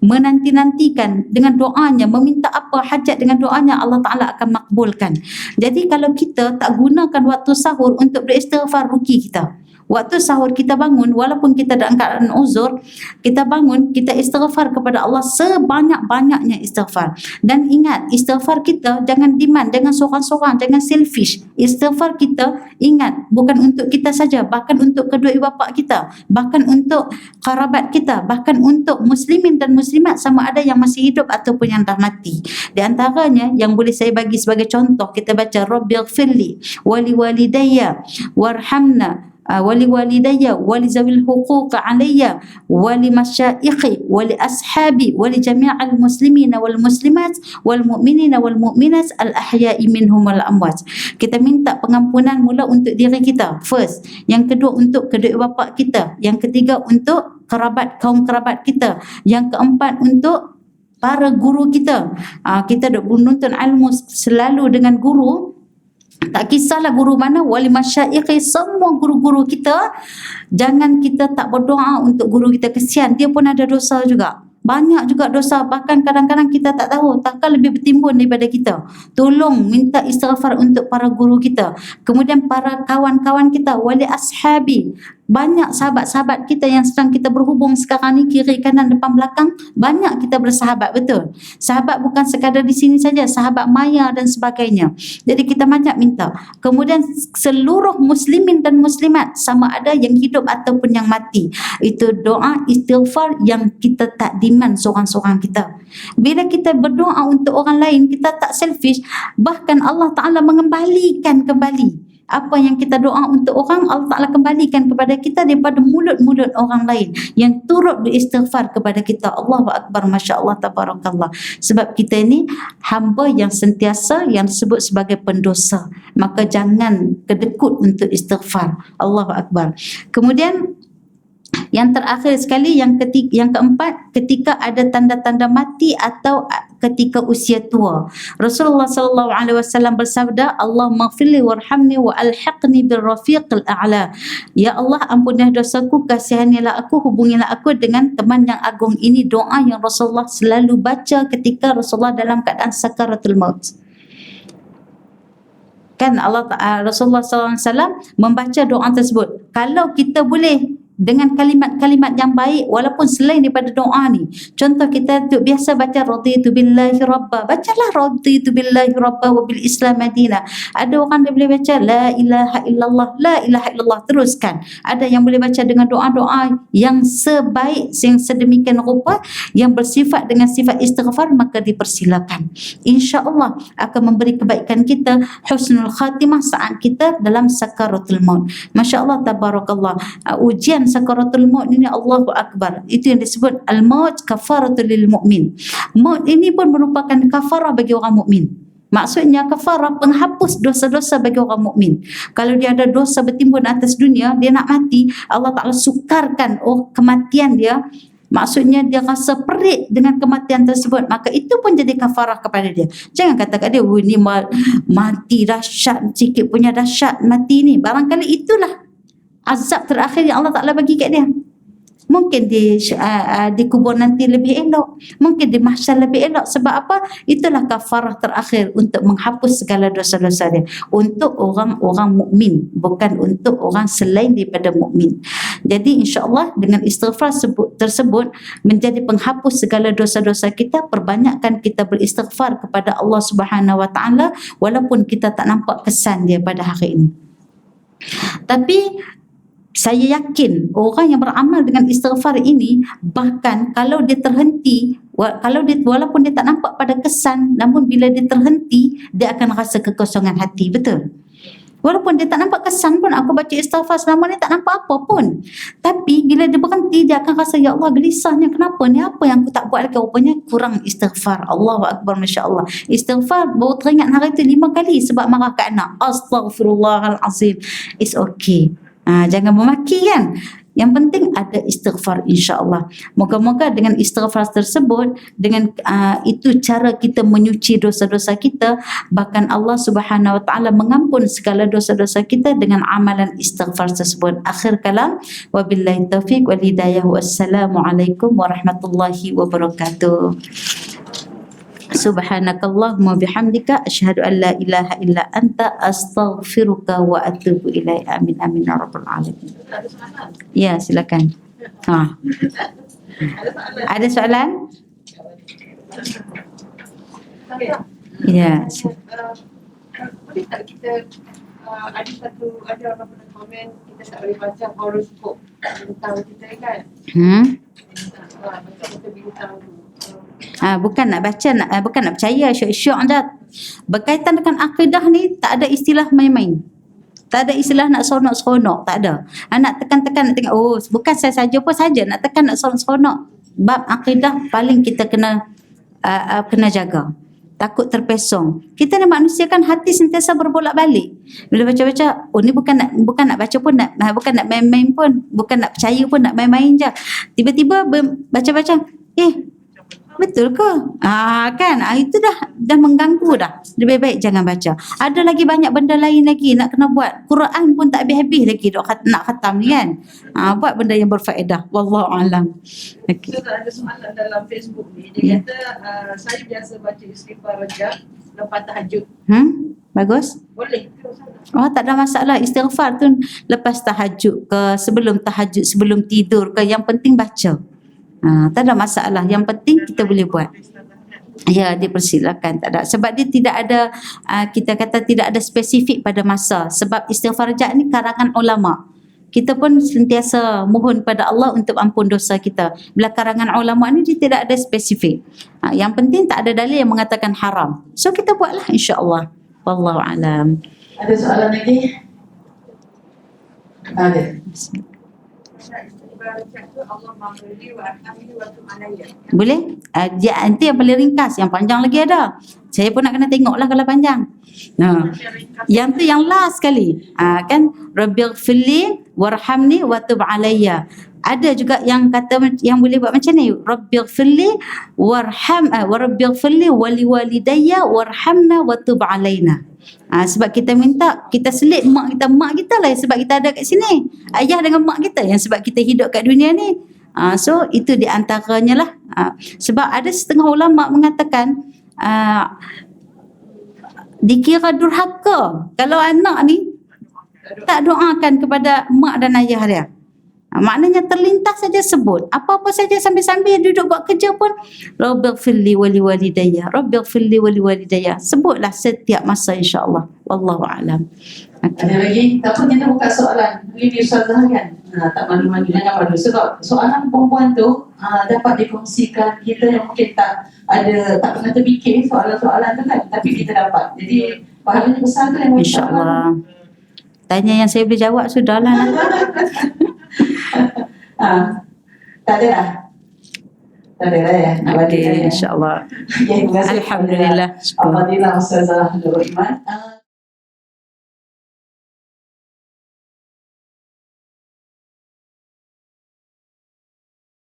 menanti-nantikan dengan doanya, meminta apa hajat dengan doanya, Allah Taala akan makbulkan. Jadi kalau kita tak gunakan waktu sahur untuk beristighfar, rugi kita. Waktu sahur kita bangun, walaupun kita dalam keadaan uzur, kita bangun, kita istighfar kepada Allah sebanyak-banyaknya istighfar. Dan ingat, istighfar kita jangan demand, jangan sorang-sorang, jangan selfish. Istighfar kita, ingat, bukan untuk kita saja, bahkan untuk kedua ibu bapa kita, bahkan untuk kerabat kita, bahkan untuk muslimin dan muslimat sama ada yang masih hidup ataupun yang dah mati. Di antaranya yang boleh saya bagi sebagai contoh, kita baca Rabbighfirli wali walidayya warhamna wali walidayya wali zawil huquq alayya wali masyaikhi wali ashabi wali jami'al muslimina wal muslimat wal mu'minina wal mu'minat al ahya'i minhum wal amwat. Kita minta pengampunan mula untuk diri kita first, yang kedua untuk kedua bapa kita, yang ketiga untuk kaum kerabat kita, yang keempat untuk para guru kita. Kita duk menuntut ilmu selalu dengan guru. Tak kisahlah guru mana, wali masyaikhi, semua guru-guru kita. Jangan kita tak berdoa untuk guru kita, kesian, dia pun ada dosa juga. Banyak juga dosa, bahkan kadang-kadang kita tak tahu, takkan lebih bertimbun daripada kita. Tolong minta istighfar untuk para guru kita. Kemudian para kawan-kawan kita, wali ashabi. Banyak sahabat-sahabat kita yang sedang kita berhubung sekarang ni, kiri kanan depan belakang, banyak kita bersahabat, betul. Sahabat bukan sekadar di sini saja, sahabat maya dan sebagainya. Jadi kita banyak minta. Kemudian seluruh muslimin dan muslimat, sama ada yang hidup ataupun yang mati. Itu doa istighfar yang kita tak demand seorang-seorang kita. Bila kita berdoa untuk orang lain, kita tak selfish, bahkan Allah Ta'ala mengembalikan kembali apa yang kita doa untuk orang, Allah Ta'ala kembalikan kepada kita daripada mulut-mulut orang lain yang turut beristighfar kepada kita. Allahu Akbar, Masya Allah, Tabarakallah. Sebab kita ini hamba yang sentiasa yang disebut sebagai pendosa, maka jangan kedekut untuk istighfar. Allahu Akbar. Kemudian yang terakhir sekali, yang keempat, ketika ada tanda-tanda mati atau ketika usia tua. Rasulullah sallallahu alaihi wasallam bersabda, Allahumma ighfirli warhamni wa alhiqni bil rafiqil a'la. Ya Allah, ampunilah dosaku, kasihanilah aku, hubungilah aku dengan teman yang agung. Ini doa yang Rasulullah selalu baca ketika Rasulullah dalam keadaan sakaratul maut. Kan Rasulullah sallallahu alaihi wasallam membaca doa tersebut. Kalau kita boleh dengan kalimat-kalimat yang baik walaupun selain daripada doa ni. Contoh, kita tu biasa baca raditu billahi rabba. Bacalah raditu billahi rabba wa bil islam madina. Ada orang dia boleh baca la ilaha illallah, la ilaha illallah, teruskan. Ada yang boleh baca dengan doa-doa yang sebaik, yang sedemikian rupa, yang bersifat dengan sifat istighfar, maka dipersilakan. InsyaAllah akan memberi kebaikan kita, husnul khatimah saat kita dalam sakaratul maut. Masya Allah, tabarakallah. Ujian sakaratul maut ini, Allahu Akbar, itu yang disebut al-maut kafaratul lil mu'min. Maut ini pun merupakan kafarah bagi orang mukmin. Maksudnya kafarah, penghapus dosa-dosa bagi orang mukmin. Kalau dia ada dosa bertimbun atas dunia, dia nak mati, Allah Ta'ala sukarkan kematian dia maksudnya dia rasa perit dengan kematian tersebut, maka itu pun jadi kafarah kepada dia. Jangan kata kat dia, ni mati dahsyat, sikit punya dahsyat mati ni. Barangkali itulah azab terakhir yang Allah Ta'ala bagi kat dia. Mungkin di kubur nanti lebih elok, mungkin di mahsyar lebih elok. Sebab apa? Itulah kafarah terakhir untuk menghapus segala dosa-dosa dia, untuk orang-orang mukmin, bukan untuk orang selain daripada mukmin. Jadi insya-Allah dengan istighfar tersebut menjadi penghapus segala dosa-dosa kita. Perbanyakkan kita beristighfar kepada Allah Subhanahu Wa Taala walaupun kita tak nampak kesan dia pada hari ini. Tapi saya yakin orang yang beramal dengan istighfar ini, bahkan kalau dia terhenti, walaupun dia tak nampak pada kesan, namun bila dia terhenti, dia akan rasa kekosongan hati. Betul? Walaupun dia tak nampak kesan pun, aku baca istighfar selama ni tak nampak apa pun. Tapi bila dia berhenti, dia akan rasa, ya Allah, gelisahnya, kenapa ni? Apa yang aku tak buat lagi? Rupanya kurang istighfar. Allahu Akbar, Masya Allah. Istighfar baru teringat hari tu 5 kali sebab marah ke anak. Astaghfirullahalazim. It's okay. Jangan memaki kan. Yang penting ada istighfar, insya-Allah. Moga-moga dengan istighfar tersebut, dengan itu cara kita menyuci dosa-dosa kita, bahkan Allah Subhanahu Wa Taala mengampun segala dosa-dosa kita dengan amalan istighfar tersebut. Akhir kalam, wabillahi taufiq wal hidayah. Wassalamualaikum warahmatullahi wabarakatuh. Subhanakallahumma bihamdika asyhadu an la ilaha illa anta astaghfiruka wa atubu ilaik. Amin amin ya rabbal alamin. Ya, silakan. Ada soalan? Ya. Boleh tak kita ada orang pernah komen kita tak boleh baca horoskop bintang kita kan? Macam kita bintang tu. Bukan nak baca, bukan nak percaya syok-syok dah. Berkaitan dengan akidah ni tak ada istilah main-main. Tak ada istilah nak seronok-seronok, tak ada. Nak tekan-tekan, nak tengok, oh bukan saya saja pun saja nak tekan nak seronok-seronok. Bab akidah paling kita kena jaga. Takut terpesong. Kita ni manusia kan, hati sentiasa berbolak-balik. Bila baca-baca, oh ni bukan nak baca pun, bukan nak main-main pun, bukan nak percaya pun, nak main-main je. Tiba-tiba baca-baca, betul ke? Kan? Itu dah mengganggu dah. Lebih baik jangan baca. Ada lagi banyak benda lain lagi nak kena buat. Quran pun tak habis-habis lagi nak khatam ni kan. Buat benda yang berfaedah. Wallahu alam. Okay. So, ada soalan dalam Facebook ni. Dia kata, saya biasa baca istighfar rajab lepas tahajud. Bagus? Boleh. Tak ada masalah. Istighfar tu lepas tahajud ke, sebelum tahajud, sebelum tidur ke, yang penting baca. Tak ada masalah. Yang penting kita boleh buat. Ya, dipersilakan, tak ada. Sebab dia tidak ada, kita kata tidak ada spesifik pada masa. Sebab istighfar rajab ni karangan ulama. Kita pun sentiasa mohon pada Allah untuk ampun dosa kita. Bila karangan ulama ni dia tidak ada spesifik. Yang penting tak ada dalil yang mengatakan haram. So kita buatlah, insya-Allah. Wallahu alam. Ada soalan lagi? Ada. Boleh? Nanti yang paling ringkas, yang panjang lagi ada. Saya pun nak kena tengoklah kalau panjang. Yang tu yang last sekali. Kan Rabbighfirli warhamni watub alayya. Ada juga yang kata yang boleh buat macam ni. Rabbighfirli warabbighfirli waliwalidayya warhamna watub alayna. Sebab kita minta, kita selit mak kita lah sebab kita ada kat sini. Ayah dengan mak kita yang sebab kita hidup kat dunia ni. So itu di antaranya lah. Sebab ada setengah ulama mengatakan dikira durhaka kalau anak ni tak doakan kepada mak dan ayah dia. Maknanya terlintas saja sebut. Apa-apa saja sambil-sambil duduk buat kerja pun Rabbighfirli waliwalidayya, Rabbighfirli waliwalidayya. Sebutlah setiap masa, insya-Allah. Wallahu a'lam. Ada lagi? Tak apa, kita buka soalan. Ini Ustazah kan? Tak malu-malu, jangan malu. Sebab soalan perempuan tu dapat dikongsikan kita yang mungkin tak pernah terfikir soalan-soalan tu kan. Tapi kita dapat. Jadi pahalanya besar tu yang insya-Allah. Tanya yang saya boleh jawab sudahlah. Tak ada lah. Tak ada lah ya. Okay, insya-Allah. Okay, Alhamdulillah. Alhamdulillah Ustazah Nurul Iman.